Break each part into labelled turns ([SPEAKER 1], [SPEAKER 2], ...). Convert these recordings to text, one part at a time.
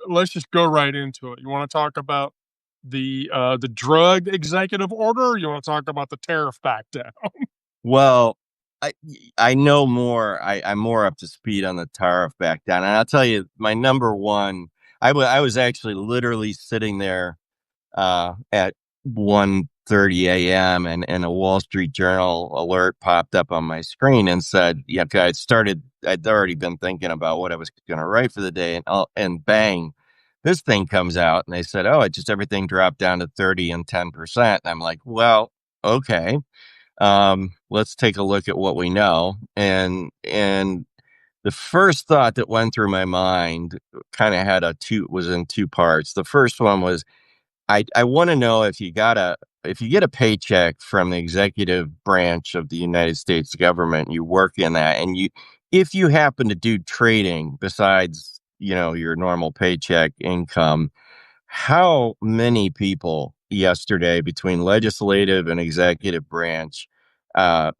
[SPEAKER 1] let's just go right into it. You want to talk about the drug executive order? Or you want to talk about the tariff back down?
[SPEAKER 2] Well, I I know more. I'm more up to speed on the tariff back down, and I'll tell you, my number one. I was actually literally sitting there at 1:30 a.m. and a Wall Street Journal alert popped up on my screen and said, "Yeah, I started. I'd already been thinking about what I was going to write for the day, and bang, this thing comes out, and they said, oh, it just everything dropped down to 30 and 10%. And I'm like, well, okay." Let's take a look at what we know. And the first thought that went through my mind kind of had was in two parts. The first one was I want to know if you get a paycheck from the executive branch of the United States government, you work in that, and if you happen to do trading besides, your normal paycheck income, how many people yesterday between legislative and executive branch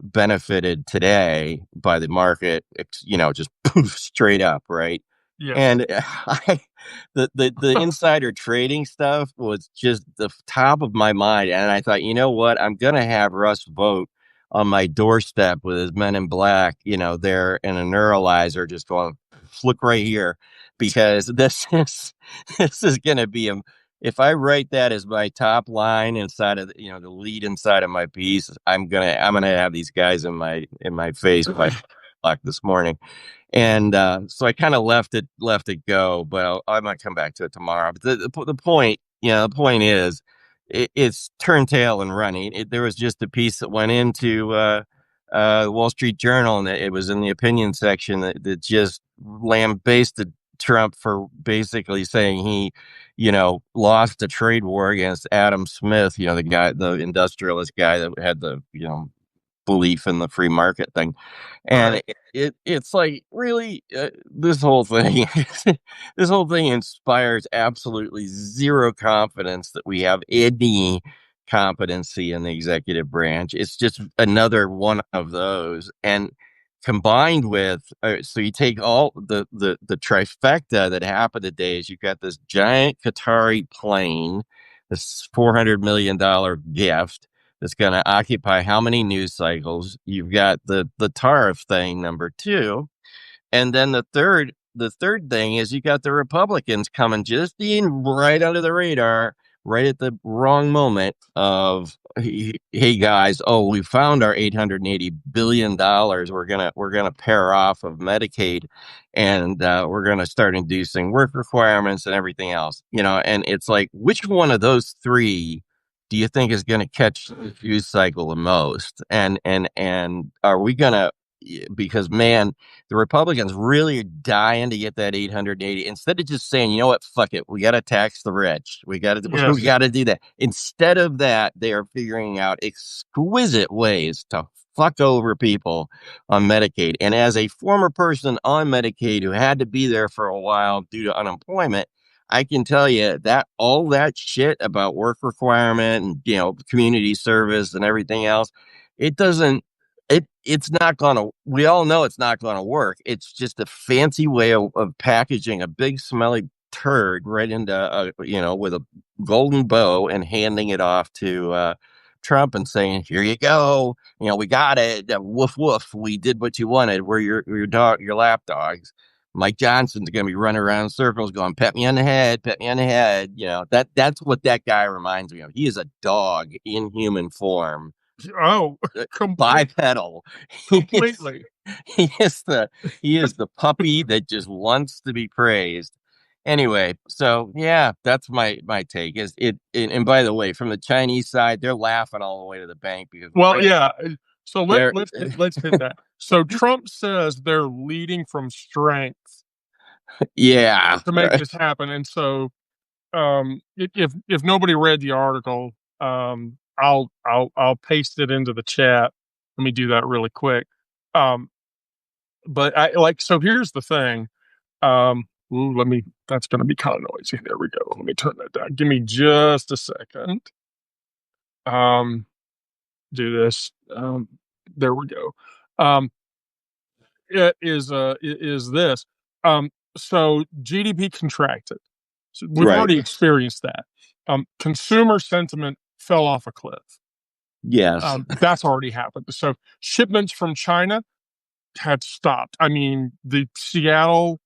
[SPEAKER 2] benefited today by the market, just poof, straight up, right?
[SPEAKER 1] Yes.
[SPEAKER 2] And the insider trading stuff was just the top of my mind. And I thought, you know what? I'm going to have Russ vote on my doorstep with his men in black, there in a neuralizer, just going, look right here, because this is going to be if I write that as my top line inside of the lead inside of my piece, I'm gonna have these guys in my face by o'clock this morning. And so I kind of left it go, but I might come back to it tomorrow. But the point, the point is, it's turned tail and running. There was just a piece that went into Wall Street Journal, and it was in the opinion section that just lambasted Trump for basically saying he, lost a trade war against Adam Smith, the industrialist guy that had the, belief in the free market thing. And
[SPEAKER 1] Right.
[SPEAKER 2] it's like, really, this whole thing this whole thing inspires absolutely zero confidence that we have any competency in the executive branch. It's just another one of those. And combined with, so you take all the trifecta that happened today, is you've got this giant Qatari plane, this $400 million gift that's going to occupy how many news cycles. You've got the tariff thing, number two. And then the third thing is you got the Republicans coming just in right under the radar, right at the wrong moment of, hey guys, oh, we found our $880 billion. We're gonna pair off of Medicaid, and we're gonna start inducing work requirements and everything else. And it's like, which one of those three do you think is going to catch the news cycle the most? And are we gonna? Because, man, the Republicans really are dying to get that 880, instead of just saying, you know what, fuck it, we got to tax the rich, we got to we
[SPEAKER 1] Yes.
[SPEAKER 2] got to do that. Instead of that, they are figuring out exquisite ways to fuck over people on Medicaid. And as a former person on Medicaid who had to be there for a while due to unemployment, I can tell you that all that shit about work requirement and, community service and everything else, it doesn't it's not gonna, we all know it's not gonna work. It's just a fancy way of packaging a big smelly turd right into with a golden bow and handing it off to Trump and saying, here you go, we got it, woof woof, we did what you wanted, we're your dog, your lap dogs. Mike Johnson's gonna be running around in circles going, pet me on the head, pet me on the head. That's what that guy reminds me of. He is a dog in human form,
[SPEAKER 1] Oh, complete,
[SPEAKER 2] bipedal. He is,
[SPEAKER 1] completely.
[SPEAKER 2] he is the puppy that just wants to be praised. Anyway, so yeah, that's my take. And by the way, from the Chinese side, they're laughing all the way to the bank because
[SPEAKER 1] Well,
[SPEAKER 2] right
[SPEAKER 1] yeah. So
[SPEAKER 2] there,
[SPEAKER 1] let's hit that. So Trump says they're leading from strength
[SPEAKER 2] yeah,
[SPEAKER 1] to make
[SPEAKER 2] right.
[SPEAKER 1] this happen, and so if nobody read the article, I'll paste it into the chat. Let me do that really quick. Um, but I like, so here's the thing. Let me. That's going to be kind of noisy. There we go. Let me turn that down. Give me just a second. Um, do this. There we go. Um, it is this. So GDP contracted. So we've
[SPEAKER 2] Right.
[SPEAKER 1] already experienced that. Consumer sentiment fell off a cliff.
[SPEAKER 2] Yes.
[SPEAKER 1] That's already happened. So shipments from China had stopped. I mean, the Seattle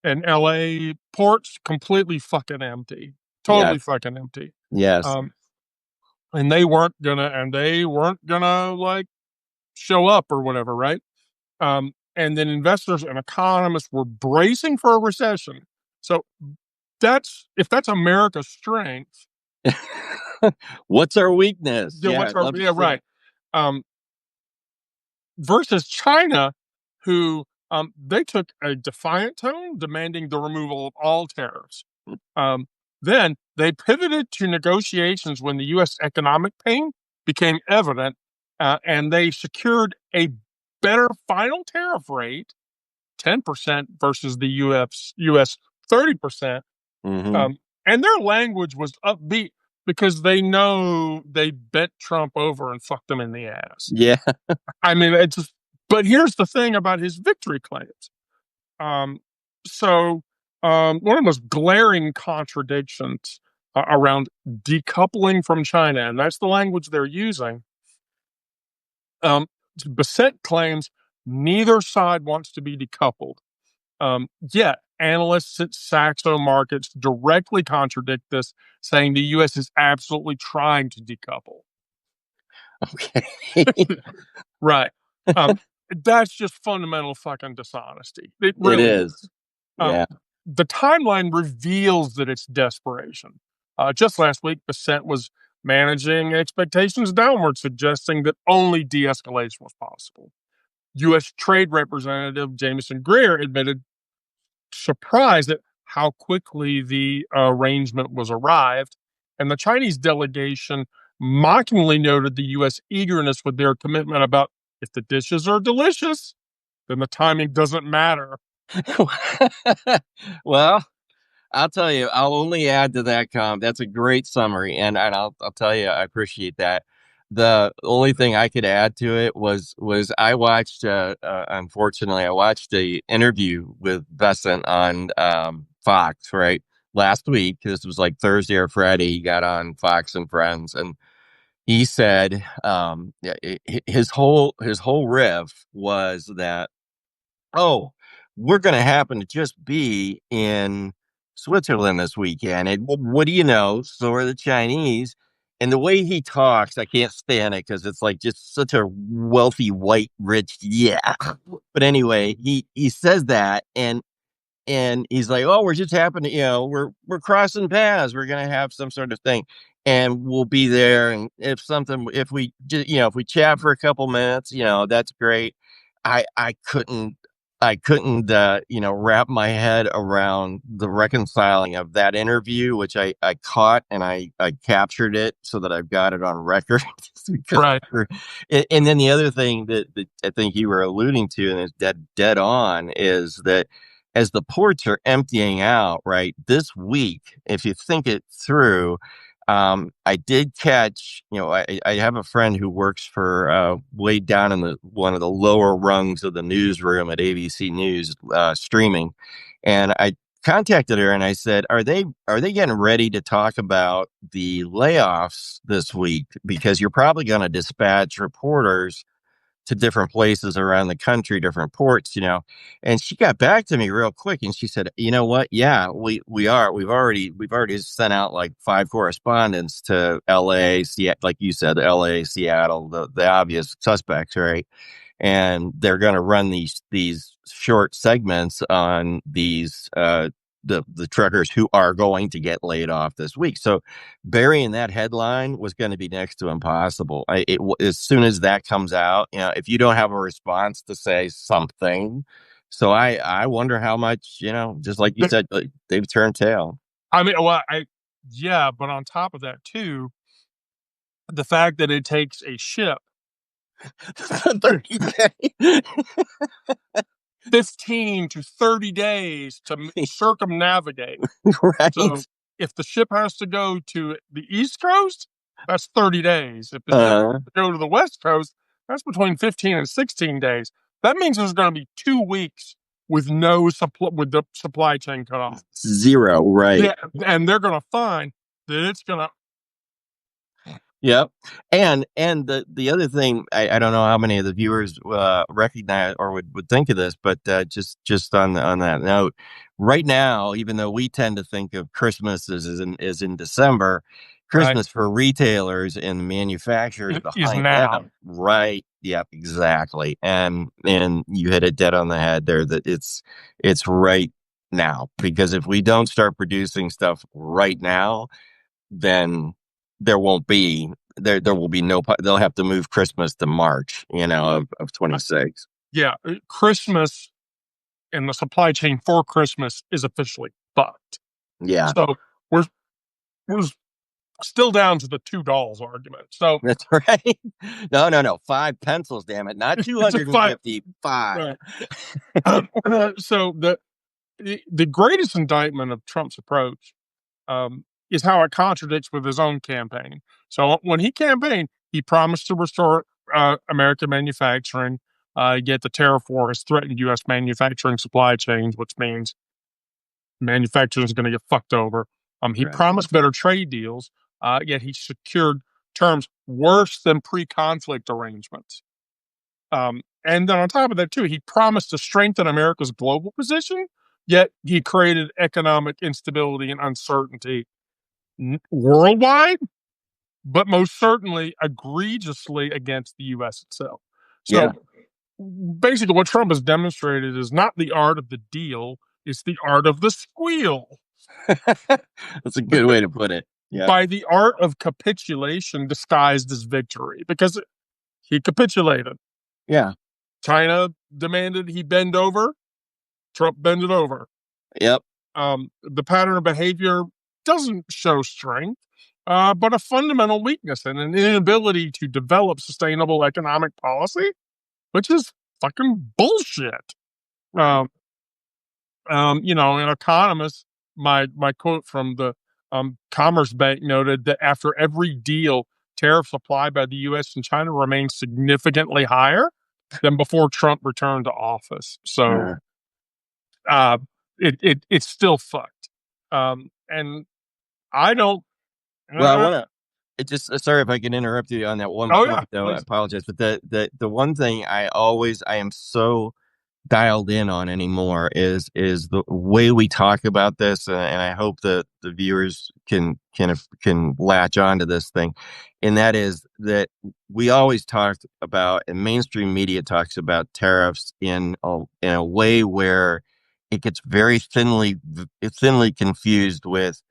[SPEAKER 1] and LA ports completely fucking empty. Totally
[SPEAKER 2] Yes.
[SPEAKER 1] fucking empty.
[SPEAKER 2] Yes.
[SPEAKER 1] Um, and they weren't gonna like show up or whatever, right? And then investors and economists were bracing for a recession. So that's if that's America's strength,
[SPEAKER 2] What's our weakness?
[SPEAKER 1] yeah,
[SPEAKER 2] Yeah,
[SPEAKER 1] what's
[SPEAKER 2] I'd
[SPEAKER 1] our
[SPEAKER 2] love to
[SPEAKER 1] yeah,
[SPEAKER 2] see
[SPEAKER 1] right.
[SPEAKER 2] it.
[SPEAKER 1] Um, versus China, who they took a defiant tone, demanding the removal of all tariffs. Um, then they pivoted to negotiations when the U.S. economic pain became evident, and they secured a better final tariff rate, 10% versus the U.S. 30%.
[SPEAKER 2] Hmm.
[SPEAKER 1] Um, and their language was upbeat because they know they bent Trump over and fucked him in the ass.
[SPEAKER 2] Yeah.
[SPEAKER 1] I mean, it's just, but here's the thing about his victory claims. Um, one of the most glaring contradictions around decoupling from China, and that's the language they're using. Um, Bissett claims neither side wants to be decoupled. Yet, analysts at Saxo Markets directly contradict this, saying the U.S. is absolutely trying to decouple.
[SPEAKER 2] Okay.
[SPEAKER 1] Right. Um, that's just fundamental fucking dishonesty. It
[SPEAKER 2] It
[SPEAKER 1] really is.
[SPEAKER 2] is.
[SPEAKER 1] Um,
[SPEAKER 2] Yeah.
[SPEAKER 1] the timeline reveals that it's desperation. Just last week, Bissett was managing expectations downward, suggesting that only de escalation was possible. U.S. Trade Representative Jameson Greer admitted surprised at how quickly the arrangement was arrived, and the Chinese delegation mockingly noted the U.S. eagerness with their commitment about if the dishes are delicious, then the timing doesn't matter.
[SPEAKER 2] Well, I'll tell you, I'll only add to that That's a great summary, and I'll tell you, I appreciate that. The only thing I could add to it was I watched. Unfortunately, I watched a interview with Besant on Fox right last week. This was like Thursday or Friday. He got on Fox and Friends, and he said yeah, his whole riff was that, oh, we're going to happen to just be in Switzerland this weekend. And what do you know? So are the Chinese. And the way he talks, I can't stand it because it's like just such a wealthy, white, rich, yeah. But anyway, he says that, and he's like, "Oh, we're just happening, we're crossing paths. We're gonna have some sort of thing, and we'll be there. And if we chat for a couple minutes, that's great." I couldn't wrap my head around the reconciling of that interview, which I caught, and I captured it so that I've got it on record. because,
[SPEAKER 1] Right.
[SPEAKER 2] and then the other thing that I think you were alluding to, and is dead on, is that as the ports are emptying out, right, this week, if you think it through, I did catch, I have a friend who works for way down in the one of the lower rungs of the newsroom at ABC News streaming, and I contacted her and I said, "Are they getting ready to talk about the layoffs this week? Because you're probably going to dispatch reporters to different places around the country, different ports." And she got back to me real quick and she said, "You know what? Yeah, we are. We've already sent out like 5 correspondents to LA, like you said, LA, Seattle, the obvious suspects, right? And they're going to run these short segments on these the truckers who are going to get laid off this week." So burying that headline was going to be next to impossible. As soon as that comes out, if you don't have a response to say something, so I wonder how much, just like you said, like, they've turned tail.
[SPEAKER 1] I mean, well, yeah, but on top of that too, the fact that it takes a ship
[SPEAKER 2] 30 days.
[SPEAKER 1] 15 to 30 days to circumnavigate.
[SPEAKER 2] Right.
[SPEAKER 1] So if the ship has to go to the East Coast, that's 30 days. If the ship has
[SPEAKER 2] uh
[SPEAKER 1] to go to the West Coast, that's between 15 and 16 days. That means there's going to be 2 weeks with no supply, with the supply chain cut off.
[SPEAKER 2] Zero, right?
[SPEAKER 1] Yeah, and they're going to find that it's going to.
[SPEAKER 2] Yep. And the other thing, I don't know how many of the viewers recognize or would think of this, but just on that note, right now, even though we tend to think of Christmas as in December,
[SPEAKER 1] Right,
[SPEAKER 2] Christmas for retailers and manufacturers
[SPEAKER 1] is
[SPEAKER 2] behind
[SPEAKER 1] now.
[SPEAKER 2] them, right? Yep, exactly. And you hit it dead on the head there that it's right now, because if we don't start producing stuff right now, then there won't be there will be no, they'll have to move Christmas to March, of
[SPEAKER 1] Uh,
[SPEAKER 2] 26.
[SPEAKER 1] yeah, Christmas and the supply chain for Christmas is officially fucked.
[SPEAKER 2] Yeah,
[SPEAKER 1] So we're we're still down to the $2 argument. So
[SPEAKER 2] that's right. No, 5 pencils, damn it, not
[SPEAKER 1] it's a fight.
[SPEAKER 2] 255.
[SPEAKER 1] Right. So the greatest indictment of Trump's approach is how it contradicts with his own campaign. So when he campaigned, he promised to restore American manufacturing, yet the tariff war has threatened U.S. manufacturing supply chains, which means manufacturing is going to get fucked over. He
[SPEAKER 2] Right.
[SPEAKER 1] promised better trade deals, yet he secured terms worse than pre-conflict arrangements. And then on top of that, too, he promised to strengthen America's global position, yet he created economic instability and uncertainty worldwide, but most certainly egregiously against the U.S. itself.
[SPEAKER 2] Yeah.
[SPEAKER 1] So basically, what Trump has demonstrated is not the art of the deal, it's the art of the squeal.
[SPEAKER 2] That's a good way to put it. Yeah.
[SPEAKER 1] By the art of capitulation disguised as victory, because he capitulated.
[SPEAKER 2] Yeah.
[SPEAKER 1] China demanded he bend over, Trump bended over.
[SPEAKER 2] Yep.
[SPEAKER 1] The pattern of behavior doesn't show strength, but a fundamental weakness and an inability to develop sustainable economic policy, which is fucking bullshit.
[SPEAKER 2] Right.
[SPEAKER 1] Um, an economist, my quote from the Commerce Bank noted that after every deal, tariffs applied by the U.S. and China remain significantly higher than before Trump returned to office. So
[SPEAKER 2] Uh,
[SPEAKER 1] uh, it's still fucked. And I don't.
[SPEAKER 2] well, I
[SPEAKER 1] Uh,
[SPEAKER 2] want to, it just, sorry if I can interrupt you on that one
[SPEAKER 1] oh yeah,
[SPEAKER 2] point though, I
[SPEAKER 1] please.
[SPEAKER 2] apologize, but the one thing I am so dialed in on anymore is the way we talk about this, and I hope that the viewers can latch onto this thing, and that is that we always talked about, and mainstream media talks about tariffs in a way where it gets very thinly confused with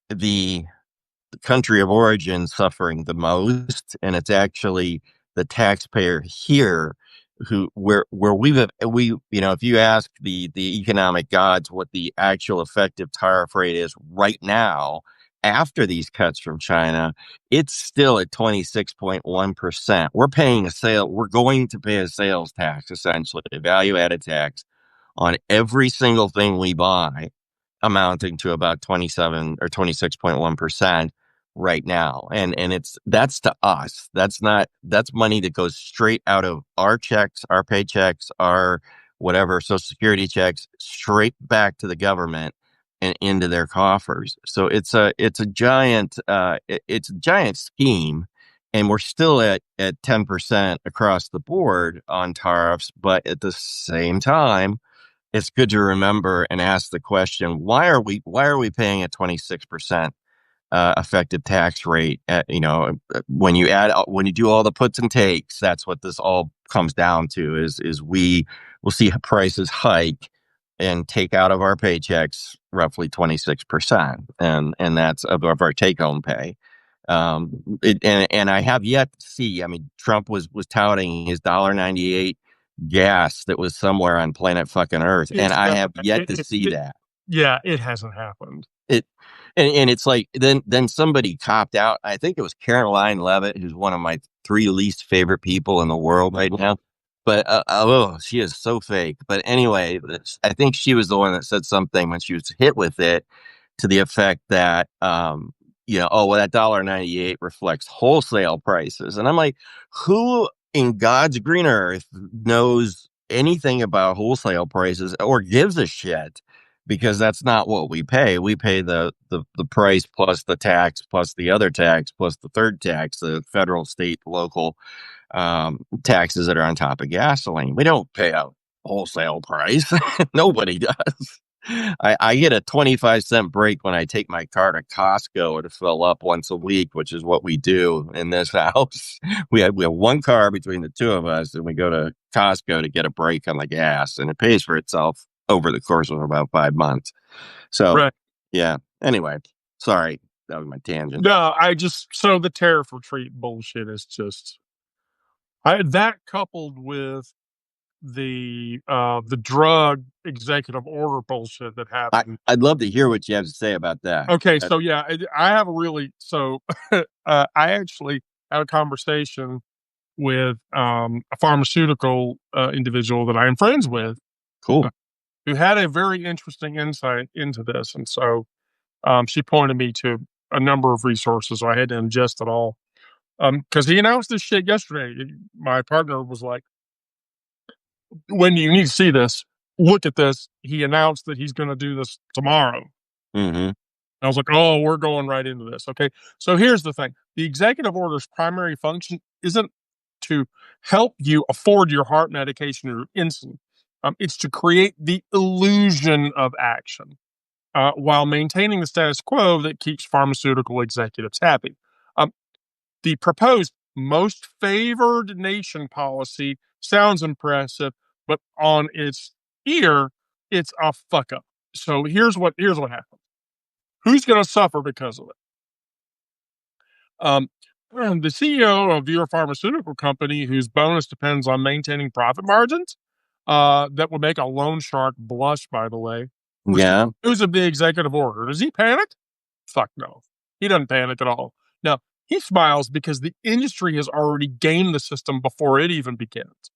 [SPEAKER 2] the country of origin suffering the most, and it's actually the taxpayer here where if you ask the economic gods what the actual effective tariff rate is right now after these cuts from China, it's still at 26.1%. We're going to pay a sales tax, essentially a value added tax on every single thing we buy, amounting to about 27 or 26.1% right now. And that's to us. That's money that goes straight out of our checks, our paychecks, our whatever social security checks, straight back to the government and into their coffers. So it's a giant scheme. And we're still at 10% across the board on tariffs, but at the same time, it's good to remember and ask the question: why are we paying a 26% effective tax rate? When you do all the puts and takes, that's what this all comes down to. Is we will see prices hike and take out of our paychecks roughly 26%, and that's of our take home pay. And I have yet to see. I mean, Trump was touting his $1.98 gas that was somewhere on planet fucking Earth, and
[SPEAKER 1] It's
[SPEAKER 2] I
[SPEAKER 1] never.
[SPEAKER 2] have yet to see that.
[SPEAKER 1] Yeah, it hasn't happened.
[SPEAKER 2] It and it's like then somebody copped out. I think it was Caroline Levitt, who's one of my three least favorite people in the world right now. But she is so fake. But anyway, I think she was the one that said something when she was hit with it, to the effect that oh well, that $1.98 reflects wholesale prices, and I'm like, who in God's green earth knows anything about wholesale prices or gives a shit because that's not what we pay. We pay the price plus the tax plus the other tax plus the third tax, the federal, state, local taxes that are on top of gasoline. We don't pay a wholesale price. Nobody does. I get a 25-cent break when I take my car to Costco to fill up once a week, which is what we do in this house. We have one car between the two of us, and we go to Costco to get a break on the gas, and it pays for itself over the course of about 5 months. So,
[SPEAKER 1] Right.
[SPEAKER 2] yeah. Anyway, sorry, that was my tangent.
[SPEAKER 1] No, so the tariff retreat bullshit is just that coupled with the drug executive order bullshit that
[SPEAKER 2] I,
[SPEAKER 1] happened.
[SPEAKER 2] I'd love to hear what you have to say about that.
[SPEAKER 1] Okay, so yeah, I have a really so I actually had a conversation with a pharmaceutical individual that I am friends with,
[SPEAKER 2] Cool.
[SPEAKER 1] who had a very interesting insight into this, and so she pointed me to a number of resources. So I had to ingest it all because he announced this shit yesterday. My partner was like, "When you need to see this, look at this." He announced that he's going to do this tomorrow.
[SPEAKER 2] Mm-hmm.
[SPEAKER 1] I was like, "Oh, we're going right into this." Okay. So here's the thing. The executive order's primary function isn't to help you afford your heart medication or insulin. It's to create the illusion of action while maintaining the status quo that keeps pharmaceutical executives happy. Um, the proposed most favored nation policy sounds impressive, but on its ear, it's a fuck up. So here's what happens. Who's going to suffer because of it? Um, the CEO of your pharmaceutical company, whose bonus depends on maintaining profit margins, that would make a loan shark blush, by the way, receives
[SPEAKER 2] Yeah.
[SPEAKER 1] news of the executive order. Does he panic? Fuck no. He doesn't panic at all. No, he smiles because the industry has already gamed the system before it even begins.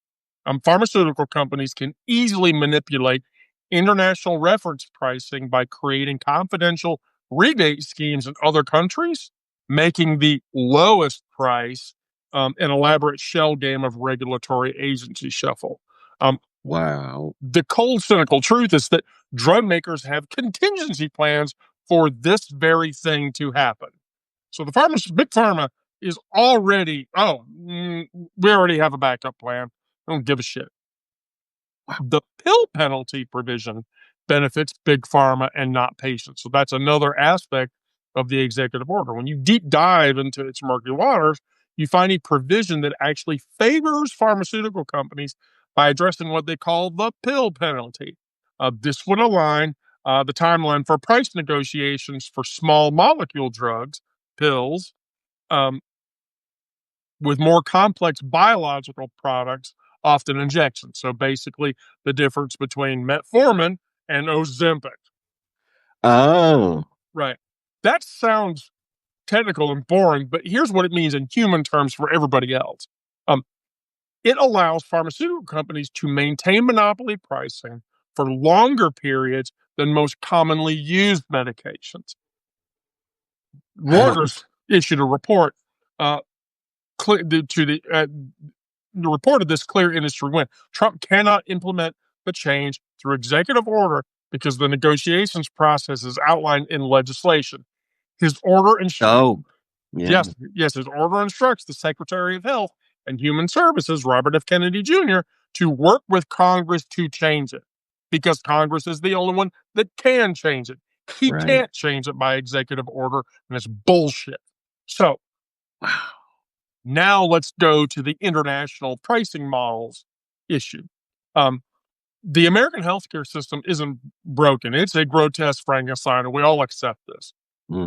[SPEAKER 1] Pharmaceutical companies can easily manipulate international reference pricing by creating confidential rebate schemes in other countries, making the lowest price an elaborate shell game of regulatory agency shuffle. Um,
[SPEAKER 2] Wow.
[SPEAKER 1] the cold, cynical truth is that drug makers have contingency plans for this very thing to happen. So big pharma is already, we already have a backup plan. I don't give a shit. The pill penalty provision benefits big pharma and not patients. So that's another aspect of the executive order. When you deep dive into its murky waters, you find a provision that actually favors pharmaceutical companies by addressing what they call the pill penalty. This would align the timeline for price negotiations for small molecule drugs, pills, um, with more complex biological products, often injections. So basically, the difference between metformin and Ozempic.
[SPEAKER 2] Oh.
[SPEAKER 1] Right. That sounds technical and boring, but here's what it means in human terms for everybody else. Um, it allows pharmaceutical companies to maintain monopoly pricing for longer periods than most commonly used medications. Reuters issued a report uh, to the report of this clear industry win. Trump cannot implement the change through executive order because the negotiations process is outlined in legislation. His order instructs,
[SPEAKER 2] Oh, yeah.
[SPEAKER 1] yes, his order instructs the Secretary of Health and Human Services, Robert F. Kennedy Jr., to work with Congress to change it because Congress is the only one that can change it. He
[SPEAKER 2] Right.
[SPEAKER 1] can't change it by executive order, and it's bullshit. So
[SPEAKER 2] Wow.
[SPEAKER 1] now let's go to the international pricing models issue. Um, the American healthcare system isn't broken. It's a grotesque Frankenstein, and we all accept this.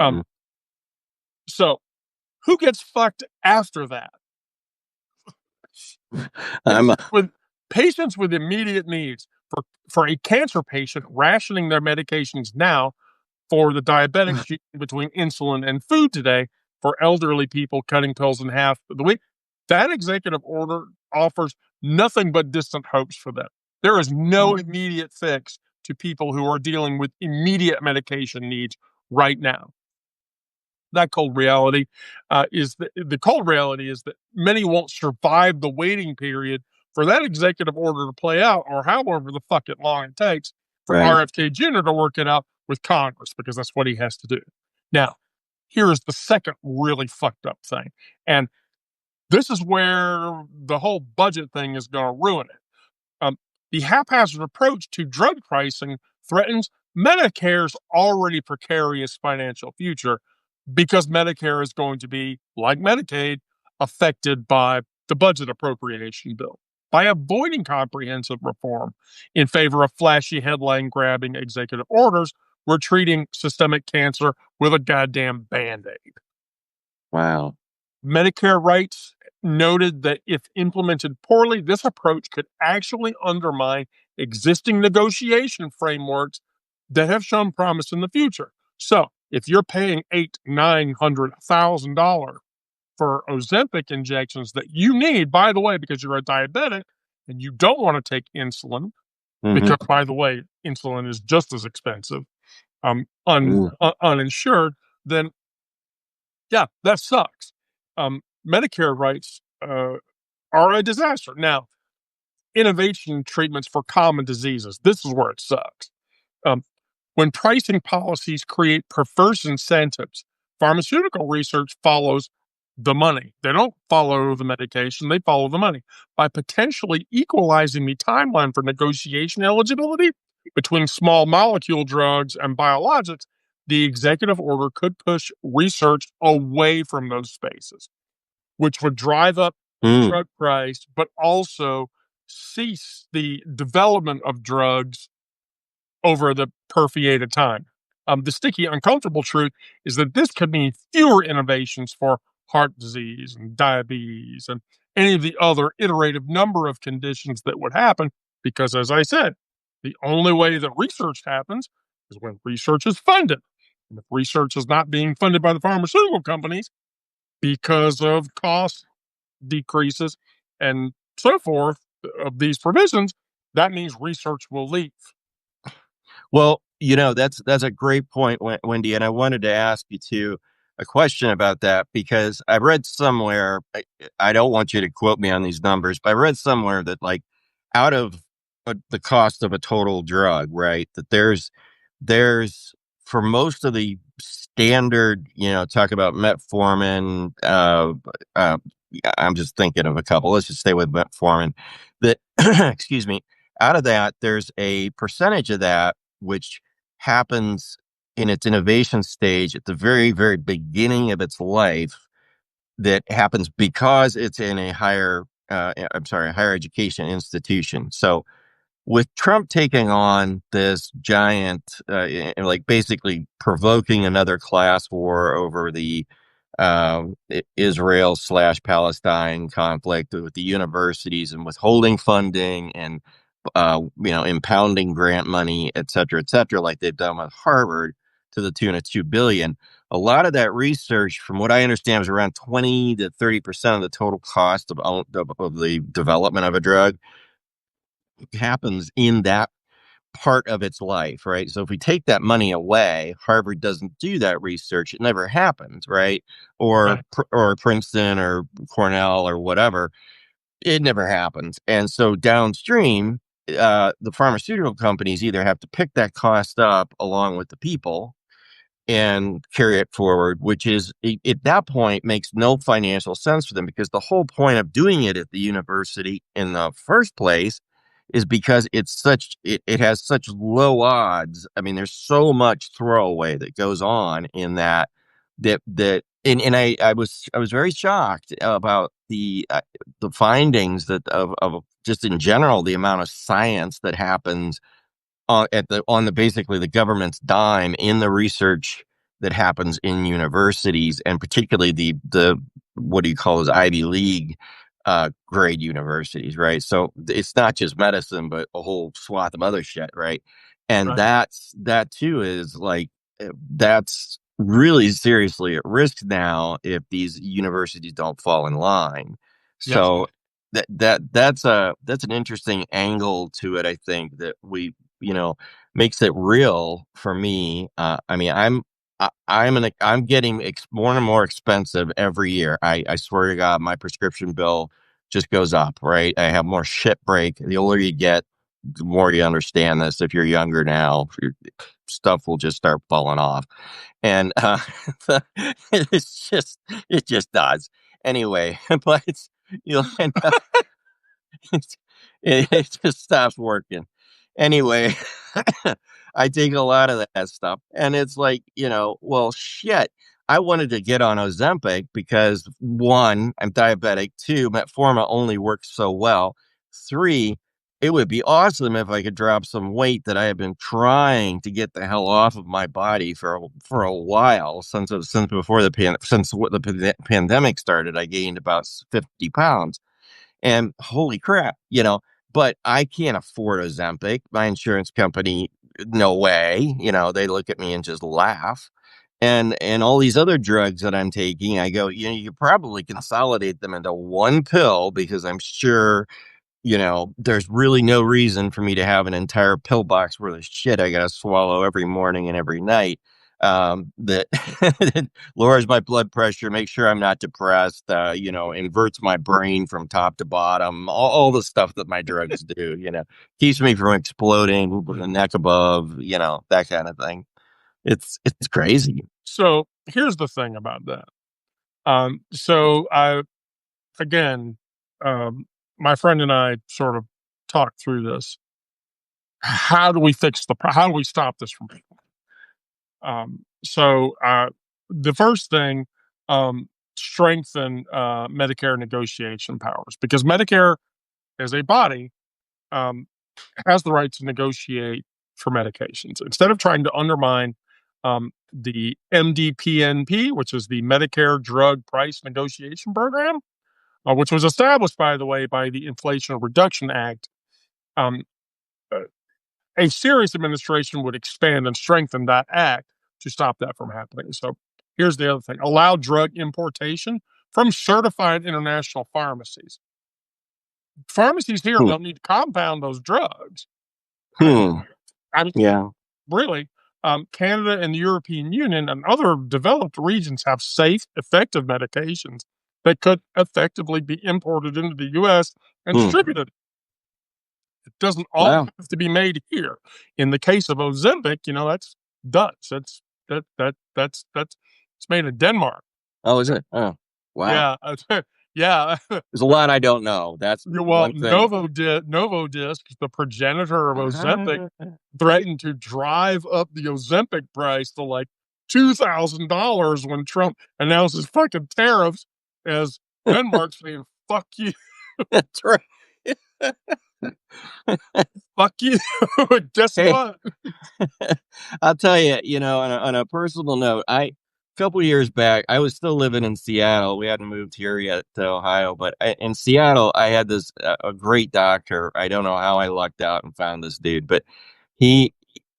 [SPEAKER 1] Um,
[SPEAKER 2] Hmm.
[SPEAKER 1] so who gets fucked after that?
[SPEAKER 2] I'm
[SPEAKER 1] Patients with patients with immediate needs. For a cancer patient, rationing their medications now. For the diabetics choosing between insulin and food today, for elderly people cutting pills in half the week, that executive order offers nothing but distant hopes for them. There is no immediate fix to people who are dealing with immediate medication needs right now. That cold reality is the cold reality is that many won't survive the waiting period for that executive order to play out, or however the fuck it long it takes for
[SPEAKER 2] Right.
[SPEAKER 1] RFK Jr. to work it out with Congress, because that's what he has to do. Now, here's the second really fucked up thing. And this is where the whole budget thing is going to ruin it. Um, the haphazard approach to drug pricing threatens Medicare's already precarious financial future, because Medicare is going to be, like Medicaid, affected by the budget appropriation bill. By avoiding comprehensive reform in favor of flashy headline grabbing executive orders, we're treating systemic cancer with a goddamn band aid.
[SPEAKER 2] Wow.
[SPEAKER 1] Medicare rights noted that if implemented poorly, this approach could actually undermine existing negotiation frameworks that have shown promise in the future. So, if you're paying $800,000-$900,000 for Ozempic injections that you need, by the way, because you're a diabetic and you don't want to take insulin,
[SPEAKER 2] Hmm.
[SPEAKER 1] because by the way, insulin is just as expensive,
[SPEAKER 2] Ooh.
[SPEAKER 1] uninsured, then yeah, that sucks. Medicare rights are a disaster. Now, innovation treatments for common diseases. This is where it sucks. Um, when pricing policies create perverse incentives, pharmaceutical research follows the money. They don't follow the medication, they follow the money. By potentially equalizing the timeline for negotiation eligibility between small molecule drugs and biologics, the executive order could push research away from those spaces, which would drive up the
[SPEAKER 2] Mm.
[SPEAKER 1] drug price, but also cease the development of drugs over the period of time. The sticky, uncomfortable truth is that this could mean fewer innovations for heart disease and diabetes and any of the other iterative number of conditions that would happen, because, as I said, the only way that research happens is when research is funded. And if research is not being funded by the pharmaceutical companies because of cost decreases and so forth of these provisions, that means research will leave.
[SPEAKER 2] Well, that's a great point, Wendy, and I wanted to ask you too a question about that because I read somewhere. I don't want you to quote me on these numbers, but I read somewhere that like out of the cost of a total drug, right? That there's for most of the standard, talk about metformin. Uh, I'm just thinking of a couple. Let's just stay with metformin. That excuse me. Out of that, there's a percentage of that which happens in its innovation stage at the very, very beginning of its life that happens because it's in a higher education institution. So with Trump taking on this giant, like basically provoking another class war over the Israel slash Palestine conflict with the universities and withholding funding and impounding grant money, et cetera, like they've done with Harvard to the tune of 2 billion. A lot of that research, from what I understand, is around 20 to 30% of the total cost of the development of a drug happens in that part of its life, right? So if we take that money away, Harvard doesn't do that research. It never happens, right? Or
[SPEAKER 1] Right.
[SPEAKER 2] or Princeton or Cornell or whatever. It never happens. And so downstream, the pharmaceutical companies either have to pick that cost up along with the people and carry it forward, which is at that point makes no financial sense for them because the whole point of doing it at the university in the first place is because it has such low odds. I mean, there's so much throwaway that goes on in that. And I was very shocked about the findings that of just in general the amount of science that happens on the basically the government's dime in the research that happens in universities, and particularly the what do you call those Ivy League grade universities, right? So it's not just medicine, but a whole swath of other shit, right? And
[SPEAKER 1] Right.
[SPEAKER 2] that too is like that's really seriously at risk now if these universities don't fall in line.
[SPEAKER 1] Yes.
[SPEAKER 2] So that's an interesting angle to it. I think that you know makes it real for me. I mean, I'm getting more and more expensive every year. I swear to God, my prescription bill just goes up, right? I have more shit break. The older you get, the more you understand this. If you're younger now, your stuff will just start falling off. And it just does. Anyway, but you'll end up, it just stops working. Anyway, I take a lot of that stuff. And it's like, well, shit. I wanted to get on Ozempic because one, I'm diabetic. Two, metformin only works so well. Three, it would be awesome if I could drop some weight that I have been trying to get the hell off of my body for a while since before the pandemic started. I gained about 50 pounds, and holy crap, but I can't afford Ozempic. My insurance company, no way. They look at me and just laugh. And all these other drugs that I'm taking, I go, you probably consolidate them into one pill because I'm sure, there's really no reason for me to have an entire pill box worth of shit I got to swallow every morning and every night. That that lowers my blood pressure, makes sure I'm not depressed, inverts my brain from top to bottom, all the stuff that my drugs do, keeps me from exploding with the neck above, that kind of thing. It's crazy.
[SPEAKER 1] So here's the thing about that. So I again, my friend and I sort of talked through this. How do we how do we stop this from people? The first thing, strengthen Medicare negotiation powers, because Medicare as a body um, has the right to negotiate for medications instead of trying to undermine the MDPNP, which is the Medicare Drug Price Negotiation Program, which was established, by the way, by the Inflation Reduction Act. Um, uh, a serious administration would expand and strengthen that act to stop that from happening. So here's the other thing: allow drug importation from certified international pharmacies. Pharmacies here
[SPEAKER 2] Hmm.
[SPEAKER 1] don't need to compound those drugs. I,
[SPEAKER 2] Hmm.
[SPEAKER 1] I mean,
[SPEAKER 2] Yeah.
[SPEAKER 1] really, Canada and the European Union and other developed regions have safe, effective medications that could effectively be imported into the U.S. and
[SPEAKER 2] Hmm.
[SPEAKER 1] distributed. It doesn't all
[SPEAKER 2] Wow.
[SPEAKER 1] have to be made here. In the case of Ozempic, that's Dutch. That's it's made in Denmark.
[SPEAKER 2] Oh, is it? Oh, wow.
[SPEAKER 1] Yeah, yeah.
[SPEAKER 2] There's a lot I don't know. That's
[SPEAKER 1] Well,
[SPEAKER 2] one thing.
[SPEAKER 1] Novodisc, the progenitor of Ozempic,
[SPEAKER 2] Ah.
[SPEAKER 1] threatened to drive up the Ozempic price to like $2,000 when Trump announces fucking tariffs, as Denmark saying "fuck you,
[SPEAKER 2] That's right.
[SPEAKER 1] fuck you." Guess
[SPEAKER 2] Hey,
[SPEAKER 1] what?
[SPEAKER 2] I'll tell you, on a personal note, a couple of years back, I was still living in Seattle. We hadn't moved here yet to Ohio, but in Seattle, I had this a great doctor. I don't know how I lucked out and found this dude, but he,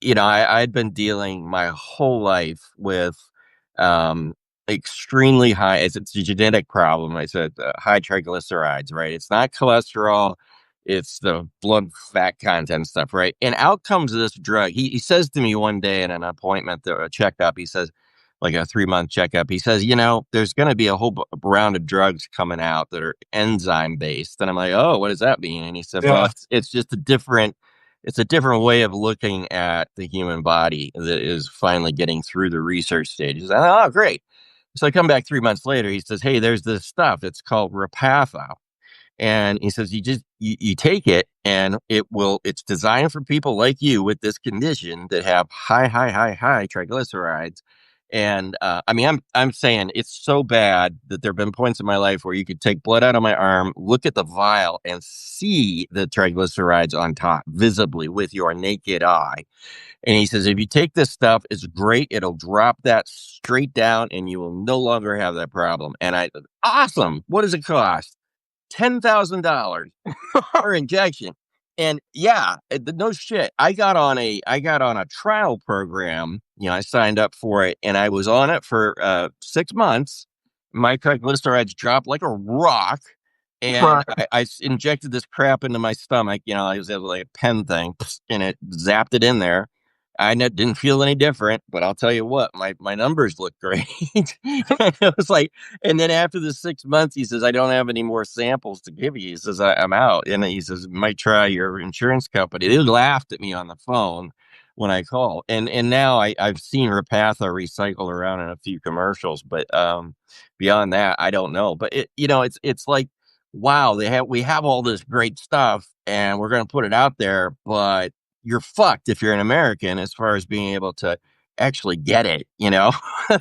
[SPEAKER 2] I'd been dealing my whole life with um, extremely high. It's a genetic problem. I said high triglycerides, right? It's not cholesterol. It's the blood fat content stuff, right? And out comes this drug. He says to me one day in an appointment, a checkup, he says, like a 3-month checkup, he says, there's going to be a whole round of drugs coming out that are enzyme based. And I'm like, oh, what does that mean? And he said, well,
[SPEAKER 1] Yeah.
[SPEAKER 2] it's just it's a different way of looking at the human body that is finally getting through the research stages. And, oh, great. So I come back 3 months later. He says, hey, there's this stuff. It's called Repatha. And he says, you take it and it's designed for people like you with this condition that have high triglycerides. And I mean, I'm saying it's so bad that there have been points in my life where you could take blood out of my arm, look at the vial, and see the triglycerides on top visibly with your naked eye. And he says, if you take this stuff, it's great. It'll drop that straight down and you will no longer have that problem. And awesome. What does it cost? $10,000 per injection. And yeah, no shit. I got on a trial program. I signed up for it and I was on it for 6 months. My triglycerides dropped like a rock. And
[SPEAKER 1] Right.
[SPEAKER 2] I injected this crap into my stomach. I was able like a pen thing and it zapped it in there. didn't feel any different, but I'll tell you what, my numbers look great. It was like, and then after the 6 months, he says, I don't have any more samples to give you. He says, I'm out. And he says, might try your insurance company. They laughed at me on the phone when I called. And now I've seen Repatha recycle around in a few commercials, but beyond that, I don't know. But it's like, wow, we have all this great stuff and we're going to put it out there, but you're fucked if you're an American as far as being able to actually get it.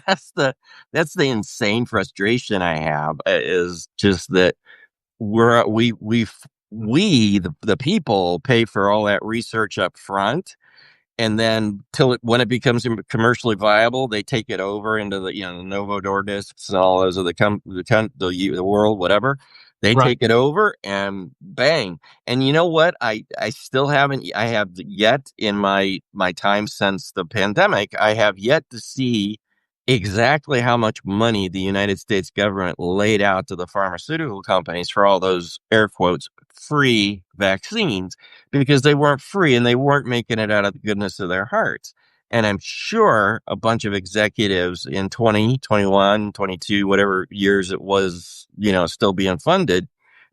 [SPEAKER 2] That's the insane frustration I have, is just that we the people pay for all that research up front, and then when it becomes commercially viable, they take it over into the Novo Nordisks and all those of the world, whatever. They
[SPEAKER 1] Right.
[SPEAKER 2] take it over and bang. And you know what? I still haven't. I have yet in my time since the pandemic, I have yet to see exactly how much money the United States government laid out to the pharmaceutical companies for all those air quotes free vaccines, because they weren't free and they weren't making it out of the goodness of their hearts. And I'm sure a bunch of executives in 20, 21, 22, whatever years it was, still being funded,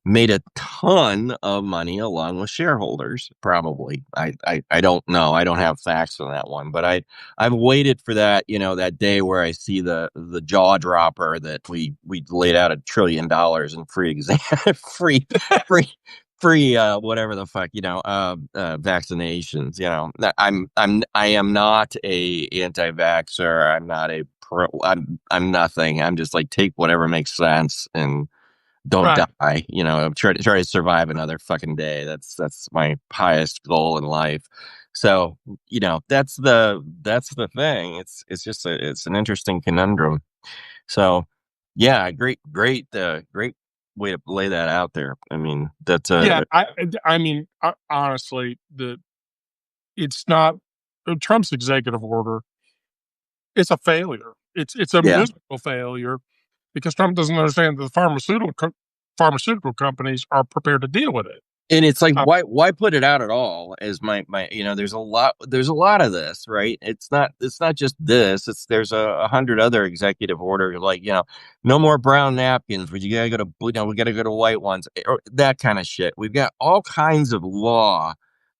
[SPEAKER 2] made a ton of money along with shareholders, probably. I don't know. I don't have facts on that one, but I've waited for that, that day where I see the jaw dropper that we laid out $1 trillion in free exam, free free whatever the fuck, vaccinations. I am not a anti-vaxxer. I'm not a pro. I'm nothing. I'm just like, take whatever makes sense and don't
[SPEAKER 1] Right.
[SPEAKER 2] die. Try to survive another fucking day. That's my highest goal in life. So that's the thing. It's an interesting conundrum. So yeah, great way to lay that out there. I mean, that's
[SPEAKER 1] Yeah.
[SPEAKER 2] a
[SPEAKER 1] I mean, honestly, it's not Trump's executive order. It's a failure. It's a
[SPEAKER 2] yeah.
[SPEAKER 1] miserable failure because Trump doesn't understand that the pharmaceutical companies are prepared to deal with it.
[SPEAKER 2] And it's like,
[SPEAKER 1] Uh,
[SPEAKER 2] why put it out at all? As my there's a lot of this, right? It's not just this. There's 100 other executive orders, like, no more brown napkins, but you gotta go to we gotta go to white ones, or that kind of shit. We've got all kinds of law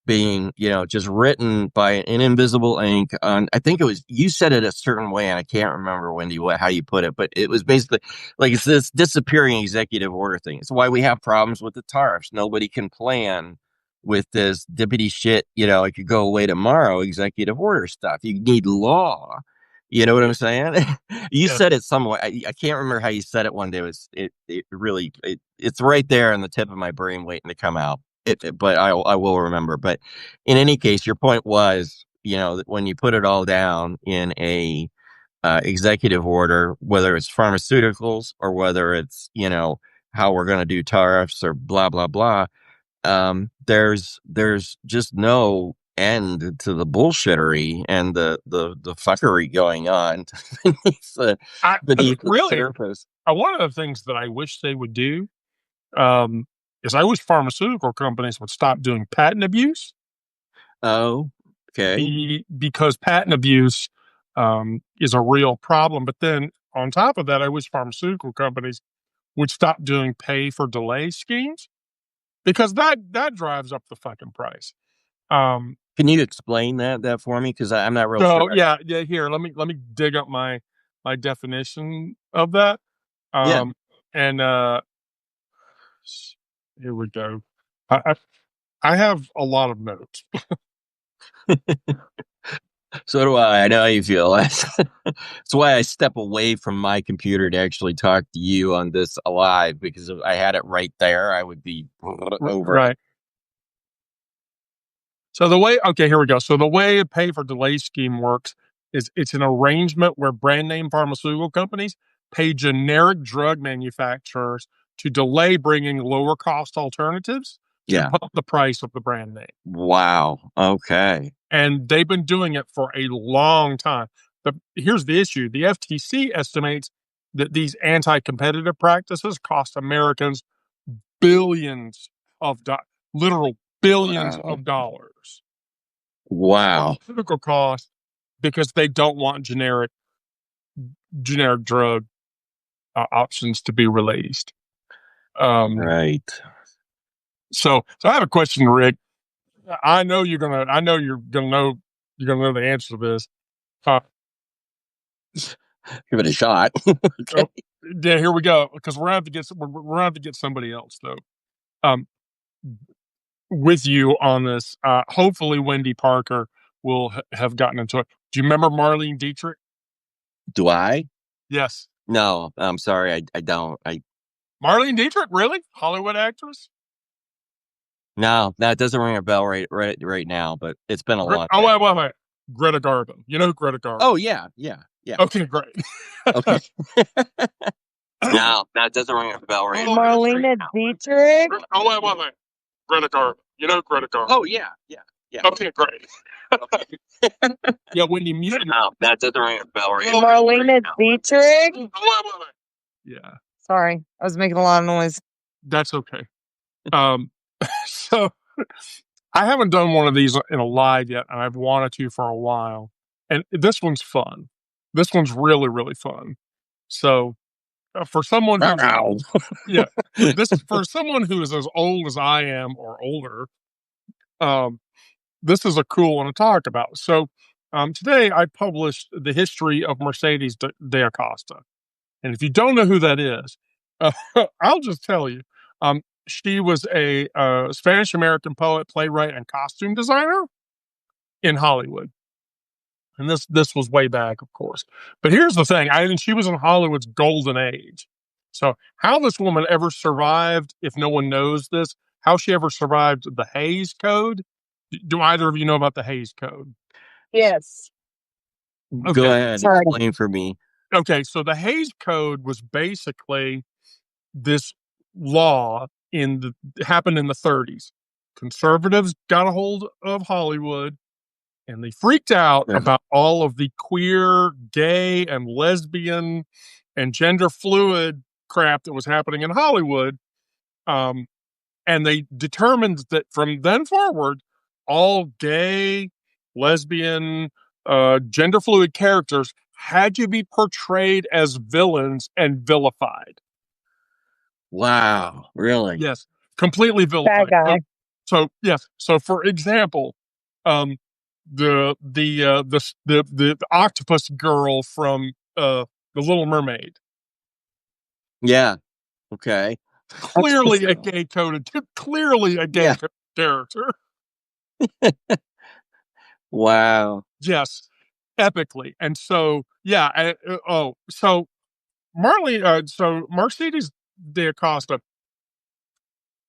[SPEAKER 2] being, just written by an invisible ink on. I think it was, you said it a certain way, and I can't remember, Wendy, how you put it, but it was basically like, it's this disappearing executive order thing. It's why we have problems with the tariffs. Nobody can plan with this dippity shit, it could go away tomorrow, executive order stuff. You need law. You know what I'm saying? You
[SPEAKER 1] yes.
[SPEAKER 2] said it somewhere. I can't remember how you said it one day. It really, it's right there on the tip of my brain waiting to come out. But I will remember. But in any case, your point was, that when you put it all down in a executive order, whether it's pharmaceuticals or whether it's, how we're going to do tariffs or blah blah blah, there's just no end to the bullshittery and the fuckery going on beneath the
[SPEAKER 1] I
[SPEAKER 2] beneath the
[SPEAKER 1] really
[SPEAKER 2] surface.
[SPEAKER 1] one of the things that I wish they would do is I wish pharmaceutical companies would stop doing patent abuse
[SPEAKER 2] Oh, okay.
[SPEAKER 1] because patent abuse is a real problem. But then on top of that, I wish pharmaceutical companies would stop doing pay for delay schemes because that drives up the fucking price. Um,
[SPEAKER 2] Can you explain that for me? Because I'm not real sure.
[SPEAKER 1] so yeah. Here, let me dig up my definition of that.
[SPEAKER 2] Yeah.
[SPEAKER 1] Um, and here we go. I, I I have a lot of notes.
[SPEAKER 2] So do I. I know how you feel. That's why I step away from my computer to actually talk to you on this live, because if I had it right there, I would be over it.
[SPEAKER 1] Right. So the way okay, here we go. So the way a pay for delay scheme works is it's an arrangement where brand name pharmaceutical companies pay generic drug manufacturers to delay bringing lower cost alternatives to
[SPEAKER 2] Yeah.
[SPEAKER 1] pump the price of the brand name.
[SPEAKER 2] Wow. Okay.
[SPEAKER 1] And they've been doing it for a long time. But here's the issue. The FTC estimates that these anti-competitive practices cost Americans billions of literal billions
[SPEAKER 2] Wow.
[SPEAKER 1] of dollars.
[SPEAKER 2] Wow.
[SPEAKER 1] pharmaceutical costs because they don't want generic drug options to be released. Um,
[SPEAKER 2] Right.
[SPEAKER 1] so I have a question, Rick. I know you're gonna know the answer to this. Uh,
[SPEAKER 2] Give it a shot. Okay.
[SPEAKER 1] oh, yeah, here we go. Because we're gonna have to get somebody else though. Um, with you on this. Hopefully, Wendy Parker will have gotten into it. Do you remember Marlene Dietrich?
[SPEAKER 2] Do I?
[SPEAKER 1] Yes.
[SPEAKER 2] No, I'm sorry. I don't.
[SPEAKER 1] Marlene Dietrich, really? Hollywood actress?
[SPEAKER 2] No, that doesn't ring a bell right now, but it's been a long
[SPEAKER 1] Oh,
[SPEAKER 2] time.
[SPEAKER 1] wait. Greta Garbo. You know who Greta Garbo?
[SPEAKER 2] Oh, yeah. Yeah. Yeah.
[SPEAKER 1] Okay, great.
[SPEAKER 2] Okay. No, that doesn't ring a bell right now.
[SPEAKER 3] Marlena Dietrich.
[SPEAKER 1] Wait. Greta Garbo. You know Greta Garbo?
[SPEAKER 2] Oh, yeah. Yeah. Yeah.
[SPEAKER 1] Okay, great.
[SPEAKER 2] Okay.
[SPEAKER 1] Yeah, when you mute.
[SPEAKER 2] No, that doesn't ring a bell right now.
[SPEAKER 3] Marlena Dietrich.
[SPEAKER 1] Wait. Yeah,
[SPEAKER 3] Sorry, I was making a lot of noise.
[SPEAKER 1] that's okay. So I haven't done one of these in a live yet, and I've wanted to for a while. And this one's fun. This one's really, really fun. So for someone who,
[SPEAKER 2] Ow.
[SPEAKER 1] yeah, this for someone who is as old as I am or older, um, this is a cool one to talk about. So today I published the history of Mercedes de Acosta, and if you don't know who that is, uh, I'll just tell you. She was a Spanish American poet, playwright, and costume designer in Hollywood. And this was way back, of course. But here's the thing: she was in Hollywood's golden age. So how this woman ever survived, if no one knows this, how she ever survived the Hays Code? Do either of you know about the Hays Code?
[SPEAKER 3] Yes.
[SPEAKER 1] Okay.
[SPEAKER 2] Go ahead.
[SPEAKER 3] Sorry.
[SPEAKER 2] Explain for me.
[SPEAKER 1] Okay, so the Hays Code was basically this law happened in the 30s. Conservatives got a hold of Hollywood and they freaked out about all of the queer, gay, and lesbian and gender fluid crap that was happening in Hollywood. And they determined that from then forward, all gay, lesbian, gender fluid characters had to be portrayed as villains and vilified.
[SPEAKER 2] Wow. Really?
[SPEAKER 1] Yes, completely vilified.
[SPEAKER 3] Bad guy.
[SPEAKER 1] So yes. So for example, the octopus girl from the Little Mermaid,
[SPEAKER 2] Yeah. Okay.
[SPEAKER 1] clearly a gay
[SPEAKER 2] Yeah.
[SPEAKER 1] character.
[SPEAKER 2] Wow.
[SPEAKER 1] Yes, epically. And so yeah. So so Mercedes de Acosta,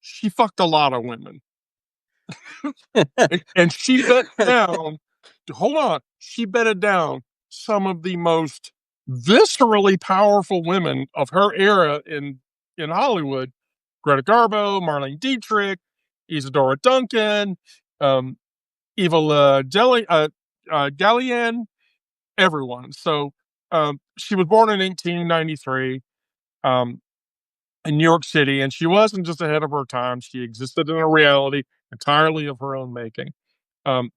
[SPEAKER 1] she fucked a lot of women. And she bet down, hold on, she betted down some of the most viscerally powerful women of her era in Hollywood: Greta Garbo, Marlene Dietrich, Isadora Duncan, um, Eva Gallienne, everyone. So she was born in 1893 um, in New York City, and she wasn't just ahead of her time. She existed in a reality entirely of her own making. Um,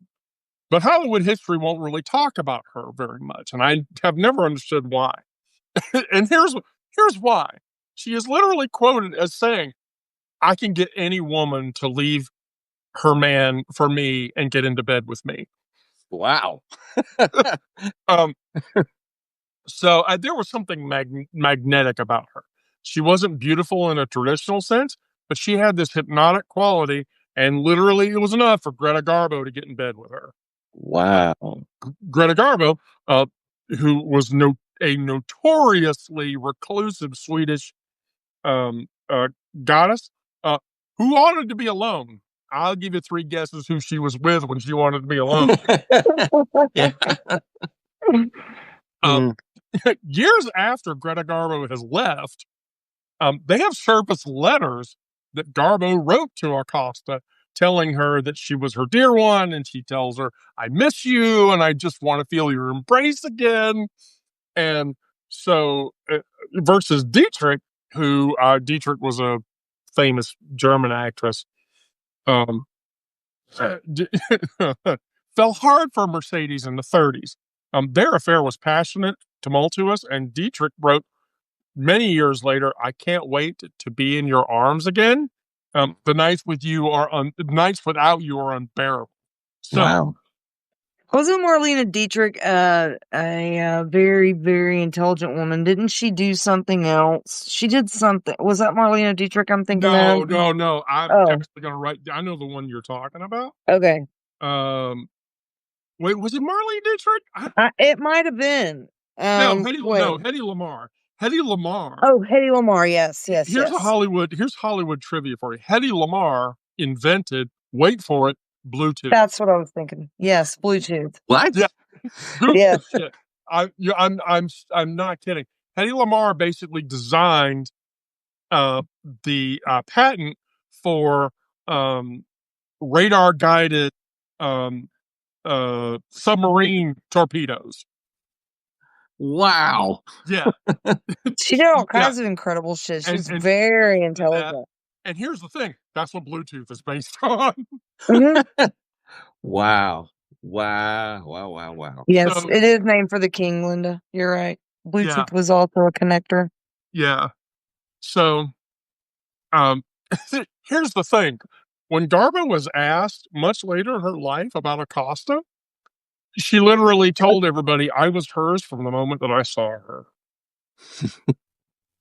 [SPEAKER 1] but Hollywood history won't really talk about her very much, and I have never understood why. And here's why. She is literally quoted as saying, "I can get any woman to leave her man for me and get into bed with me."
[SPEAKER 2] Wow.
[SPEAKER 1] Um, so there was something magnetic about her. She wasn't beautiful in a traditional sense, but she had this hypnotic quality, and literally it was enough for Greta Garbo to get in bed with her.
[SPEAKER 2] Wow.
[SPEAKER 1] Greta Garbo, who was a notoriously reclusive Swedish goddess, who wanted to be alone. I'll give you three guesses who she was with when she wanted to be alone.
[SPEAKER 2] Yeah.
[SPEAKER 1] Um, years after Greta Garbo has left, they have surfaced letters that Garbo wrote to Acosta telling her that she was her dear one, and she tells her, "I miss you, and I just want to feel your embrace again." And so, versus Dietrich, who Dietrich was a famous German actress, um, fell hard for Mercedes in the 30s. Their affair was passionate, tumultuous, and Dietrich wrote many years later, "I can't wait to be in your arms again. The nights with you the nights without you are unbearable." So,
[SPEAKER 2] Wow.
[SPEAKER 3] Wasn't Marlene Dietrich a very, very intelligent woman? Didn't she do something else? She did something. Was that Marlene Dietrich I'm thinking
[SPEAKER 1] no,
[SPEAKER 3] of?
[SPEAKER 1] no. I'm
[SPEAKER 3] Oh,
[SPEAKER 1] actually going to write. I know the one you're talking about.
[SPEAKER 3] okay.
[SPEAKER 1] Wait, was it Marlene Dietrich?
[SPEAKER 3] It might have been.
[SPEAKER 1] No,
[SPEAKER 3] Wait.
[SPEAKER 1] Hedy Lamarr. Hedy Lamarr.
[SPEAKER 3] Oh, Hedy Lamarr. Yes, yes,
[SPEAKER 1] Here's
[SPEAKER 3] yes.
[SPEAKER 1] Here's Hollywood trivia for you. Hedy Lamarr invented, wait for it, Bluetooth.
[SPEAKER 3] That's what I was thinking. Yes, Bluetooth.
[SPEAKER 2] What?
[SPEAKER 1] Yeah. Google
[SPEAKER 3] Yes.
[SPEAKER 1] shit. I'm not kidding. Hedy Lamarr basically designed the patent for radar guided submarine torpedoes.
[SPEAKER 2] Wow.
[SPEAKER 1] Yeah.
[SPEAKER 3] She did all
[SPEAKER 1] Yeah.
[SPEAKER 3] kinds of incredible shit. She's
[SPEAKER 1] And
[SPEAKER 3] very intelligent.
[SPEAKER 1] and here's the thing. That's what Bluetooth is based on.
[SPEAKER 3] Mhm.
[SPEAKER 2] Wow. Wow.
[SPEAKER 3] Yes,
[SPEAKER 1] So,
[SPEAKER 3] it is named for the king, Linda. You're right.
[SPEAKER 1] yeah.
[SPEAKER 3] Bluetooth was also a connector.
[SPEAKER 1] Yeah. So, here's the thing. When Garbo was asked much later in her life about Acosta, she literally told everybody, "I was hers from the moment that I saw her."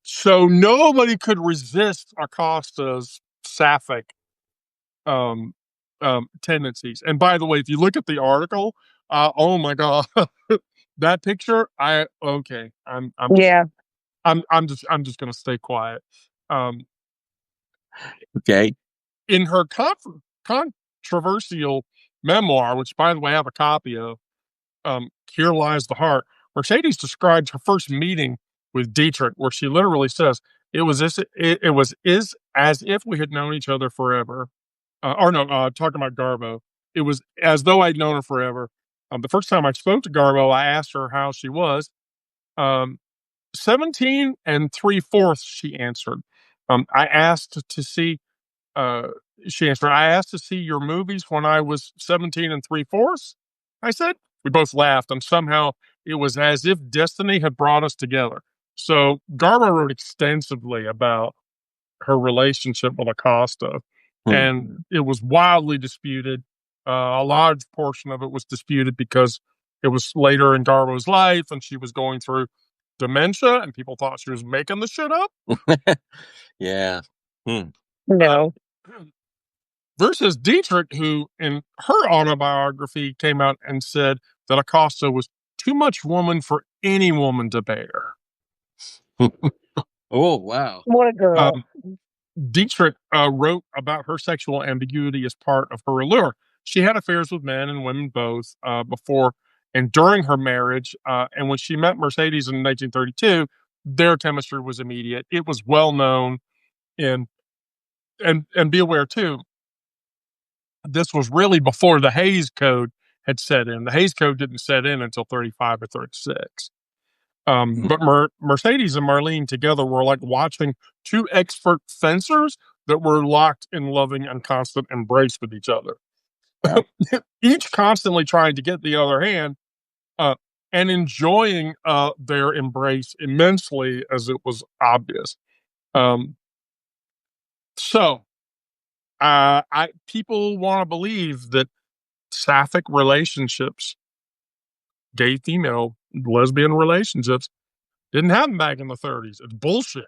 [SPEAKER 1] So nobody could resist Acosta's sapphic um, tendencies. And by the way, if you look at the article, oh my god, that picture,
[SPEAKER 3] Yeah.
[SPEAKER 1] I'm just gonna stay quiet. Um,
[SPEAKER 2] Okay.
[SPEAKER 1] in her controversial memoir, which by the way I have a copy of, "Here Lies the Heart," Mercedes describes her first meeting with Dietrich, where she literally says, it was is as if we had known each other forever." Or no, talking about Garbo. "It was as though I'd known her forever. The first time I spoke to Garbo, I asked her how she was. Um, 17 and 3/4, she answered. I asked to see, uh, she answered, I asked to see your movies when I was 17 and 3/4. I said, we both laughed, and somehow it was as if destiny had brought us together." So Garbo wrote extensively about her relationship with Acosta, and it was wildly disputed. A large portion of it was disputed because it was later in Garbo's life, and she was going through dementia, and people thought she was making the shit up.
[SPEAKER 2] Yeah.
[SPEAKER 3] No.
[SPEAKER 1] Versus Dietrich, who in her autobiography came out and said that Acosta was too much woman for any woman to bear.
[SPEAKER 2] Oh, wow.
[SPEAKER 3] What a girl.
[SPEAKER 1] Dietrich wrote about her sexual ambiguity as part of her allure. She had affairs with men and women both before and during her marriage. And when she met Mercedes in 1932, their chemistry was immediate. It was well known. And be aware too, this was really before the Hays Code had set in. The Hays Code didn't set in until 35 or 36. But Mercedes and Marlene together were like watching two expert fencers that were locked in loving and constant embrace with each other, each constantly trying to get the other hand, and enjoying their embrace immensely, as it was obvious. So, people want to believe that sapphic relationships, gay female lesbian relationships, didn't happen back in the 30s. It's bullshit.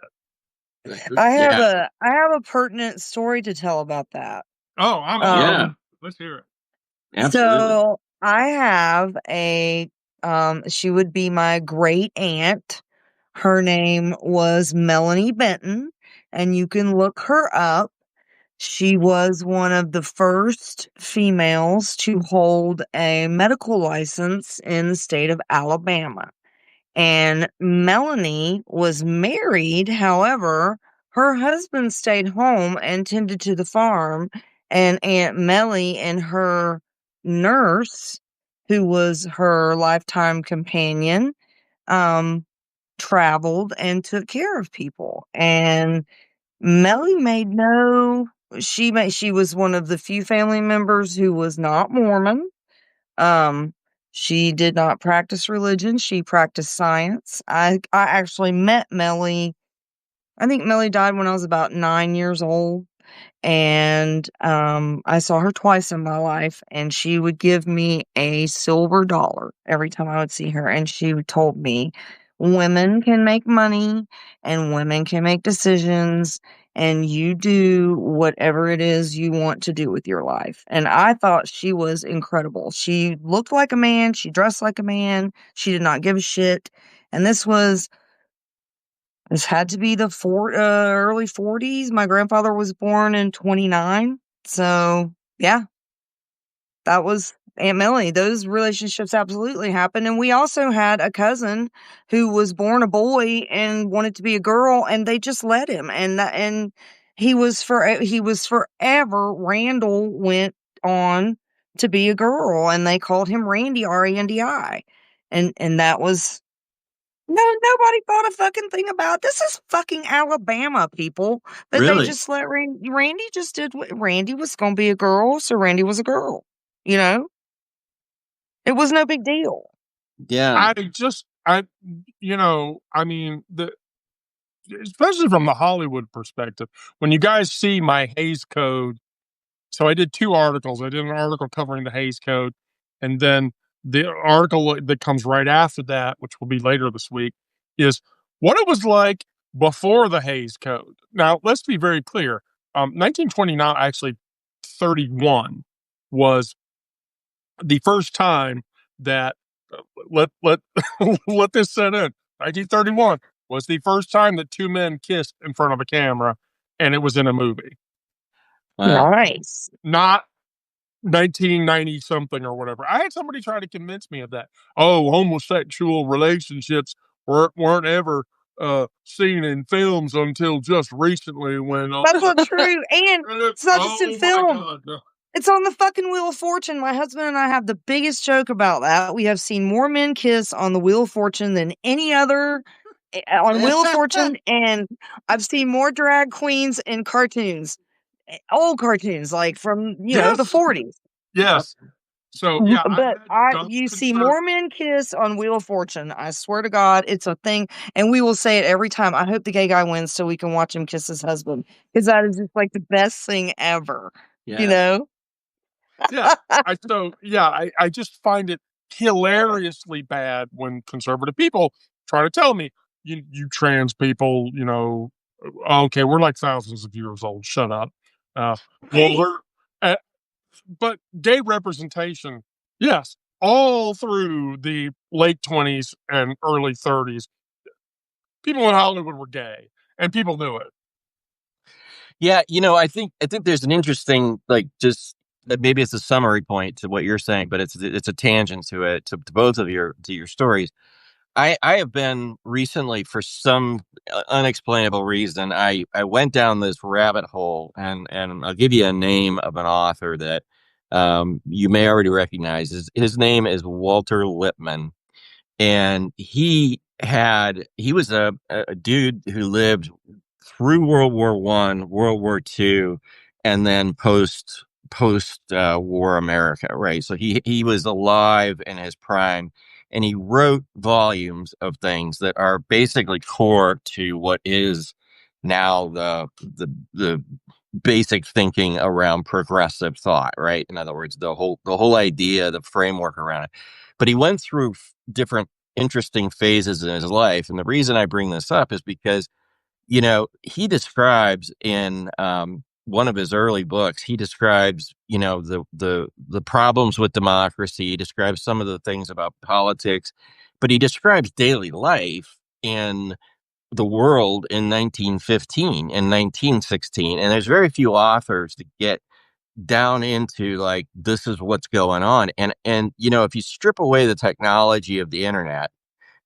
[SPEAKER 3] I have a pertinent story to tell about that.
[SPEAKER 1] Oh,
[SPEAKER 2] Yeah.
[SPEAKER 1] Let's hear it.
[SPEAKER 2] Absolutely.
[SPEAKER 3] So I have she would be my great aunt. Her name was Melanie Benton, and you can look her up. She was one of the first females to hold a medical license in the state of Alabama. And Melanie was married. However, her husband stayed home and tended to the farm. And Aunt Mellie and her nurse, who was her lifetime companion, traveled and took care of people. And Mellie she was one of the few family members who was not Mormon. Um, she did not practice religion. She practiced science. I actually met Melly. I think Melly died when I was about 9 years old. And I saw her twice in my life, and she would give me a silver dollar every time I would see her. And she told me, women can make money and women can make decisions, and you do whatever it is you want to do with your life. And I thought she was incredible. She looked like a man, she dressed like a man, she did not give a shit. And this had to be the early 40s. My grandfather was born in 29. So, yeah, that was Aunt Millie. Those relationships absolutely happened. And we also had a cousin who was born a boy and wanted to be a girl, and they just let him. And he was forever. Randall went on to be a girl, and they called him Randy, R-A-N-D-I. And that was no, nobody thought a fucking thing about this is fucking Alabama, people. But they
[SPEAKER 2] Really?
[SPEAKER 3] just let Randy just did what Randy was gonna be a girl, so Randy was a girl. You know? It was no big deal.
[SPEAKER 2] Yeah.
[SPEAKER 1] I mean, especially from the Hollywood perspective, when you guys see my Hays Code. So I did two articles. I did an article covering the Hays Code, and then the article that comes right after that, which will be later this week, is what it was like before the Hays Code. Now, let's be very clear. 1929, actually 31, was the first time that let let this set in. 1931 was the first time that two men kissed in front of a camera, and it was in a movie.
[SPEAKER 2] Wow.
[SPEAKER 3] Nice.
[SPEAKER 1] Not 1990 something or whatever. I had somebody try to convince me of that. Oh, homosexual relationships weren't ever seen in films until just recently when
[SPEAKER 3] That's not true. And it's not just in
[SPEAKER 1] oh my
[SPEAKER 3] film.
[SPEAKER 1] god. No.
[SPEAKER 3] It's on the fucking Wheel of Fortune. My husband and I have the biggest joke about that. We have seen more men kiss on the Wheel of Fortune than any other on Wheel of Fortune, and I've seen more drag queens in cartoons, old cartoons, like from the
[SPEAKER 1] Yes.
[SPEAKER 3] 40s.
[SPEAKER 1] Yes. So yeah, I've
[SPEAKER 3] But
[SPEAKER 1] had
[SPEAKER 3] you see
[SPEAKER 1] concern.
[SPEAKER 3] more men kiss on Wheel of Fortune. I swear to God, it's a thing, and we will say it every time. I hope the gay guy wins so we can watch him kiss his husband, because that is just like the best thing ever. You
[SPEAKER 2] Yeah.
[SPEAKER 3] know?
[SPEAKER 1] Yeah. I just find it hilariously bad when conservative people try to tell me you trans people, okay, we're like thousands of years old. Shut up. Uh, well,
[SPEAKER 3] Right?
[SPEAKER 1] we're, but gay representation, yes, all through the late 20s and early 30s, people in Hollywood were gay, and people knew it.
[SPEAKER 2] Yeah, I think there's an interesting, like, just maybe it's a summary point to what you're saying, but it's a tangent to it, to both of your stories. I have been recently, for some unexplainable reason, I went down this rabbit hole, and I'll give you a name of an author that you may already recognize. His name is Walter Lippmann, and he was a dude who lived through World War I, World War II, and then post war America, right? So he was alive in his prime, and he wrote volumes of things that are basically core to what is now the basic thinking around progressive thought, right? In other words, the whole idea, the framework around it. But he went through different interesting phases in his life, and the reason I bring this up is because he describes in one of his early books, he describes, the problems with democracy. He describes some of the things about politics, but he describes daily life in the world in 1915 and 1916. And there's very few authors that get down into, like, this is what's going on. And if you strip away the technology of the internet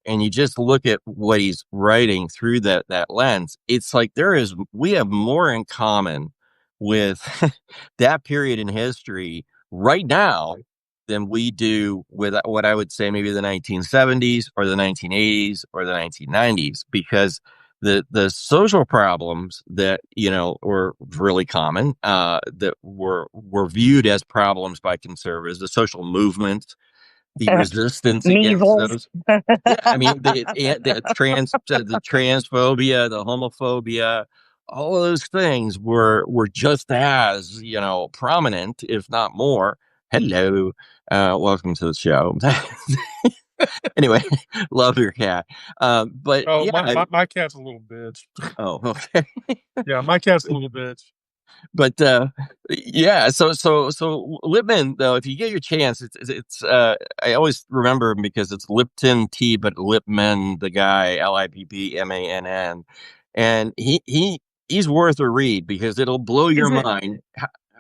[SPEAKER 2] and you just look at what he's writing through that lens, it's like we have more in common with that period in history right now than we do with what I would say maybe the 1970s or the 1980s or the 1990s, because the social problems that were really common, that were viewed as problems by conservatives, the social movements, the resistance against
[SPEAKER 3] Measles.
[SPEAKER 2] those. Yeah, I mean the transphobia, the homophobia, all of those things were just as prominent, if not more. Hello, welcome to the show. Anyway, love your cat. But
[SPEAKER 1] Oh,
[SPEAKER 2] yeah,
[SPEAKER 1] my cat's a little bitch.
[SPEAKER 2] oh, okay.
[SPEAKER 1] Yeah, my cat's a little bitch.
[SPEAKER 2] But yeah, so Lipman, though, if you get your chance, it's I always remember him because it's Lipton tea, but Lipman, the guy, Lippmann, and he's worth a read because it'll blow your
[SPEAKER 3] Is it
[SPEAKER 2] mind.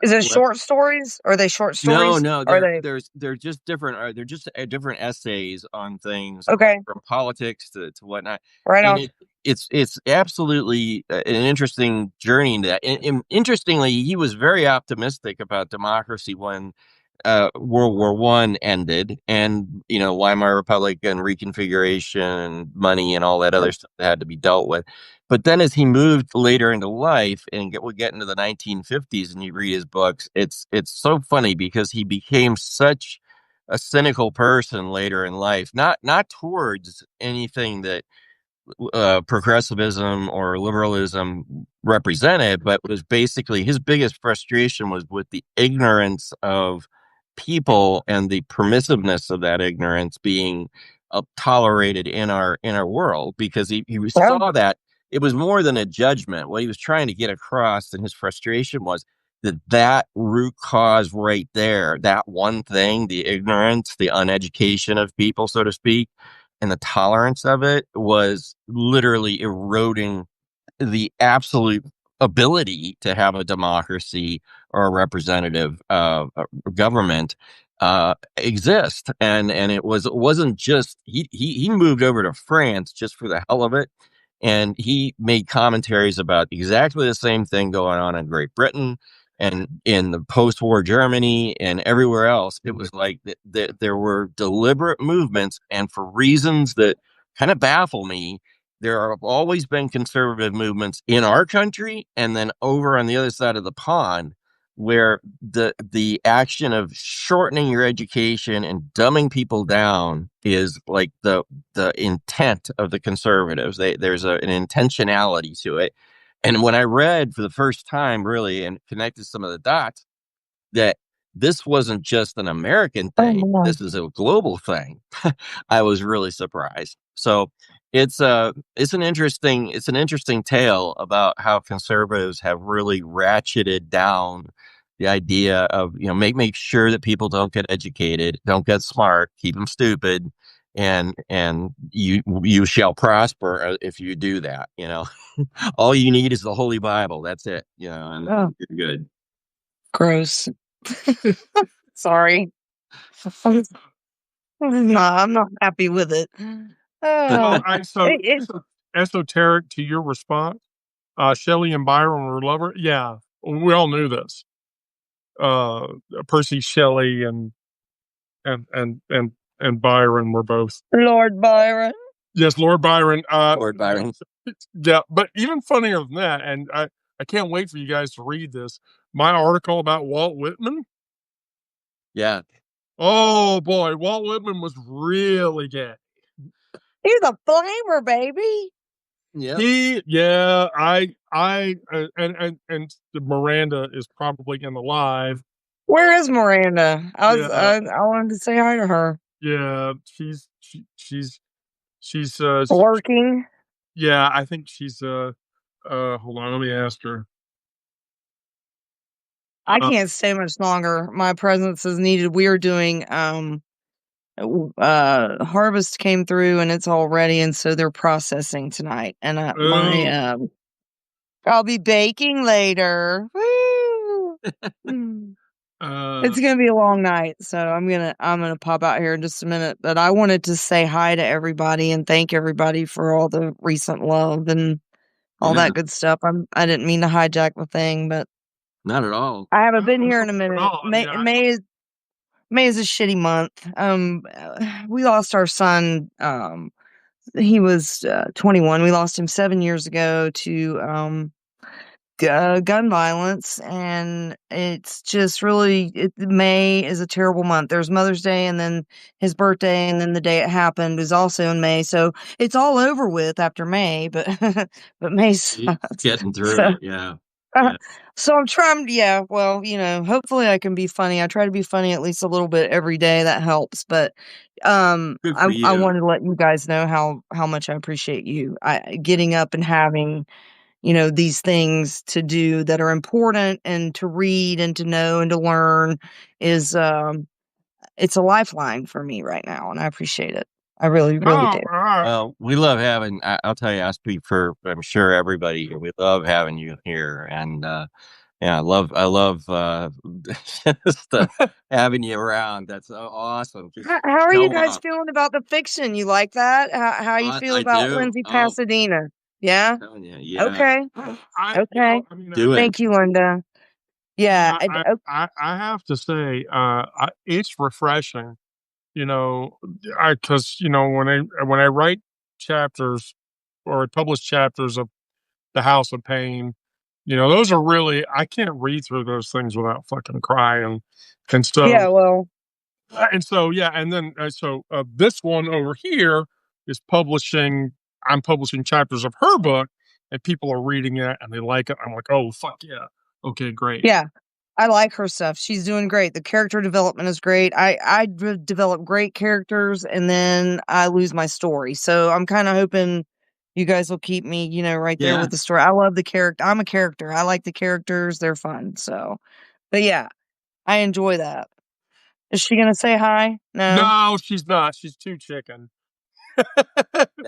[SPEAKER 3] is it
[SPEAKER 2] What?
[SPEAKER 3] short stories? Are they short
[SPEAKER 2] No,
[SPEAKER 3] stories?
[SPEAKER 2] no,
[SPEAKER 3] Are they
[SPEAKER 2] they're just different. They're just different essays on things
[SPEAKER 3] okay?
[SPEAKER 2] from politics to whatnot,
[SPEAKER 3] Right
[SPEAKER 2] and
[SPEAKER 3] on.
[SPEAKER 2] it's absolutely an interesting journey into that. And interestingly, he was very optimistic about democracy when World War One ended, and Weimar Republic and Reconfiguration and money and all that other stuff that had to be dealt with. But then, as he moved later into life and we get into the 1950s, and you read his books, it's so funny because he became such a cynical person later in life, not towards anything that progressivism or liberalism represented, but was basically his biggest frustration was with the ignorance of people and the permissiveness of that ignorance being tolerated in our world, because he
[SPEAKER 3] Well,
[SPEAKER 2] saw that it was more than a judgment. What he was trying to get across, and his frustration was that root cause right there, that one thing, the ignorance, the uneducation of people, so to speak, and the tolerance of it was literally eroding the absolute ability to have a democracy or a representative government exist. And it wasn't just he moved over to France just for the hell of it, and he made commentaries about exactly the same thing going on in Great Britain and in the post-war Germany and everywhere else. It was like there were deliberate movements, and for reasons that kind of baffle me, there have always been conservative movements in our country, and then over on the other side of the pond, where the action of shortening your education and dumbing people down is like the intent of the conservatives. There's an intentionality to it. And when I read for the first time, really, and connected some of the dots, that this wasn't just an American
[SPEAKER 3] oh
[SPEAKER 2] thing,
[SPEAKER 3] my.
[SPEAKER 2] this is a global thing, I was really surprised. So it's an interesting tale about how conservatives have really ratcheted down the idea of make sure that people don't get educated, don't get smart, keep them stupid, and you shall prosper if you do that. All you need is the Holy Bible. That's it. And
[SPEAKER 3] Oh,
[SPEAKER 2] you're good.
[SPEAKER 3] gross. Sorry. I'm not happy with it.
[SPEAKER 1] Well,
[SPEAKER 3] Oh, it,
[SPEAKER 1] esoteric to your response. Shelley and Byron were lover. Yeah, we all knew this. Percy Shelley and and and and Byron were both.
[SPEAKER 3] Lord Byron.
[SPEAKER 1] Yes, Lord Byron.
[SPEAKER 2] Lord Byron.
[SPEAKER 1] Yeah, but even funnier than that, and I can't wait for you guys to read this. My article about Walt Whitman.
[SPEAKER 2] Yeah.
[SPEAKER 1] Oh boy, Walt Whitman was really gay.
[SPEAKER 3] He's a flamer, baby.
[SPEAKER 2] Yeah.
[SPEAKER 1] And Miranda is probably in the live.
[SPEAKER 3] Where is Miranda?
[SPEAKER 1] Yeah,
[SPEAKER 3] I wanted to say hi to her.
[SPEAKER 1] yeah, she's
[SPEAKER 3] Working.
[SPEAKER 1] yeah, I think she's hold on, let me ask her.
[SPEAKER 3] I
[SPEAKER 1] Uh,
[SPEAKER 3] can't stay much longer. My presence is needed. We are doing harvest came through and it's all ready, and so they're processing tonight. And
[SPEAKER 1] oh,
[SPEAKER 3] I'll be baking later. Woo! Mm.
[SPEAKER 1] uh,
[SPEAKER 3] It's gonna be a long night, so I'm gonna pop out here in just a minute. But I wanted to say hi to everybody and thank everybody for all the recent love and all
[SPEAKER 2] Yeah.
[SPEAKER 3] that good stuff. I didn't mean to hijack the thing, but
[SPEAKER 2] Not at all.
[SPEAKER 3] I haven't
[SPEAKER 1] no,
[SPEAKER 3] been here
[SPEAKER 1] no,
[SPEAKER 3] in a
[SPEAKER 1] not at
[SPEAKER 3] minute.
[SPEAKER 1] all. Yeah,
[SPEAKER 3] May is a shitty month. We lost our son he was 21. We lost him 7 years ago to gun violence, and it's just really May is a terrible month. There's Mother's Day, and then his birthday, and then the day it happened is also in May. So it's all over with after May, but but May sucks.
[SPEAKER 2] Getting through
[SPEAKER 3] So,
[SPEAKER 2] it, yeah. Yeah.
[SPEAKER 3] so I'm trying. Yeah, well, hopefully I can be funny. I try to be funny at least a little bit every day. That helps. But
[SPEAKER 2] Good for
[SPEAKER 3] I
[SPEAKER 2] you.
[SPEAKER 3] wanted to let you guys know how much I appreciate you. Getting up and having these things to do that are important and to read and to know and to learn is it's a lifeline for me right now, and I appreciate it. I really, really do.
[SPEAKER 2] Well, we love having. I'll tell you, I speak for I'm sure everybody here. We love having you here, and yeah, I love just having you around. That's awesome. Just
[SPEAKER 3] How are you
[SPEAKER 2] show
[SPEAKER 3] guys
[SPEAKER 2] up.
[SPEAKER 3] feeling about the fiction? You like that? How you feel
[SPEAKER 2] I
[SPEAKER 3] about
[SPEAKER 2] do.
[SPEAKER 3] Lindsay
[SPEAKER 2] Oh,
[SPEAKER 3] Pasadena? Yeah.
[SPEAKER 2] I'm telling you, yeah.
[SPEAKER 3] Okay. Okay.
[SPEAKER 2] Do it.
[SPEAKER 3] Thank you, Linda. Yeah.
[SPEAKER 1] I have to say, it's refreshing, because when I write chapters or publish chapters of The House of Pain, those are really I can't read through those things without fucking crying, and
[SPEAKER 3] Yeah.
[SPEAKER 1] so
[SPEAKER 3] Well.
[SPEAKER 1] yeah, and then this one over here is publishing. I'm publishing chapters of her book, and people are reading it and they like it. I'm like, oh fuck yeah, okay, great.
[SPEAKER 3] Yeah. I like her stuff. She's doing great. The character development is great. I develop great characters, and then I lose my story. So I'm kind of hoping you guys will keep me, right there
[SPEAKER 2] Yeah.
[SPEAKER 3] with the story. I love the character. I'm a character. I like the characters. They're fun. So, but yeah, I enjoy that. Is she gonna say hi? No.
[SPEAKER 1] No, she's not. She's too chicken.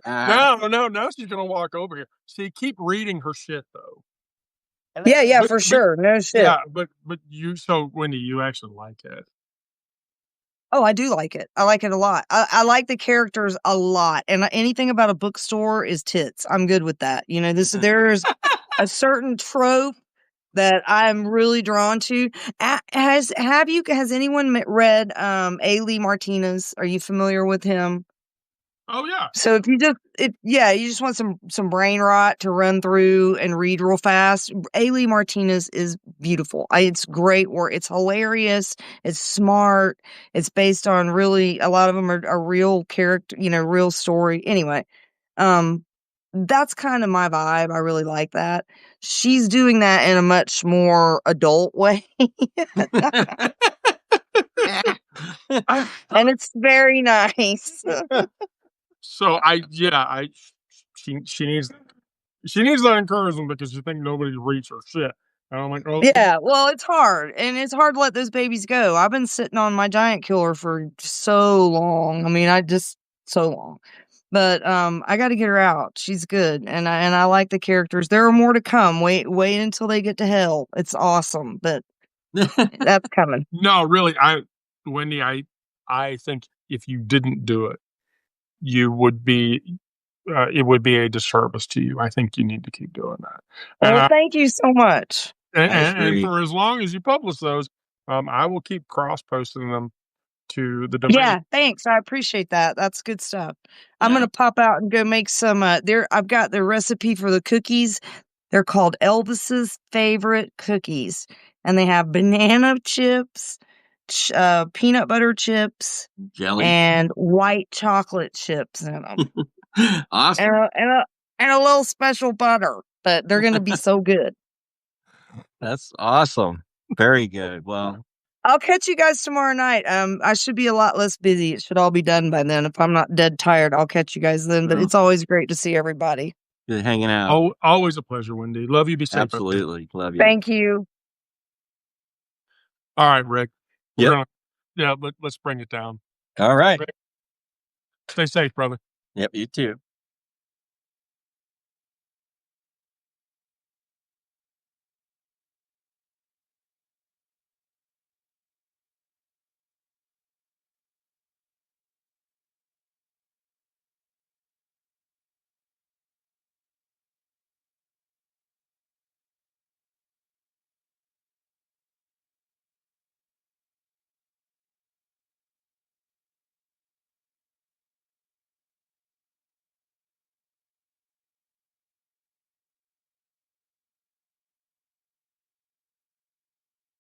[SPEAKER 1] No, she's gonna walk over here. See, keep reading her shit though.
[SPEAKER 3] Yeah,
[SPEAKER 1] But
[SPEAKER 3] for sure. No shit.
[SPEAKER 1] yeah, but so Wendy, you actually like it.
[SPEAKER 3] Oh, I do like it. I like it a lot. I like the characters a lot, and anything about a bookstore is tits. I'm good with that. There's a certain trope that I'm really drawn to. Has anyone read A. Lee Martinez? Are you familiar with him?
[SPEAKER 1] Oh yeah.
[SPEAKER 3] So if you just want some brain rot to run through and read real fast, Ailey Martinez is beautiful. It's great work. It's hilarious. It's smart. It's based on really a lot of them are real character, real story. Anyway, that's kind of my vibe. I really like that. She's doing that in a much more adult way. And it's very nice.
[SPEAKER 1] So she needs that encouragement because you think nobody reads her shit. And I'm like, oh
[SPEAKER 3] Yeah, well, it's hard, and it's hard to let those babies go. I've been sitting on my giant killer for so long. I mean, so long. But I got to get her out. She's good, and I like the characters. There are more to come. Wait until they get to hell. It's awesome, but that's coming.
[SPEAKER 1] No, really, Wendy, I think if you didn't do it, you would be it would be a disservice to you. I think you need to keep doing that.
[SPEAKER 3] Well, thank you so much.
[SPEAKER 1] And for as long as you publish those, I will keep cross posting them to the domain.
[SPEAKER 3] Yeah, thanks. I appreciate that. That's good stuff. I'm gonna pop out and go make some. I've got the recipe for the cookies. They're called Elvis's favorite cookies, and they have banana chips, peanut butter chips,
[SPEAKER 2] jelly,
[SPEAKER 3] and white chocolate chips in them.
[SPEAKER 2] Awesome.
[SPEAKER 3] And a little special butter, but they're gonna be so good.
[SPEAKER 2] That's awesome. Very good. Well,
[SPEAKER 3] I'll catch you guys tomorrow night. I should be a lot less busy. It should all be done by then. If I'm not dead tired, I'll catch you guys then. But it's always great to see everybody.
[SPEAKER 2] Good hanging out.
[SPEAKER 1] Oh, always a pleasure, Wendy. Love you. Be safe.
[SPEAKER 2] Absolutely. Love you.
[SPEAKER 3] Thank you.
[SPEAKER 1] All right, Rick.
[SPEAKER 2] Yep.
[SPEAKER 1] Let's bring it down.
[SPEAKER 2] All right.
[SPEAKER 1] Rick, stay safe, brother.
[SPEAKER 2] Yep, you too.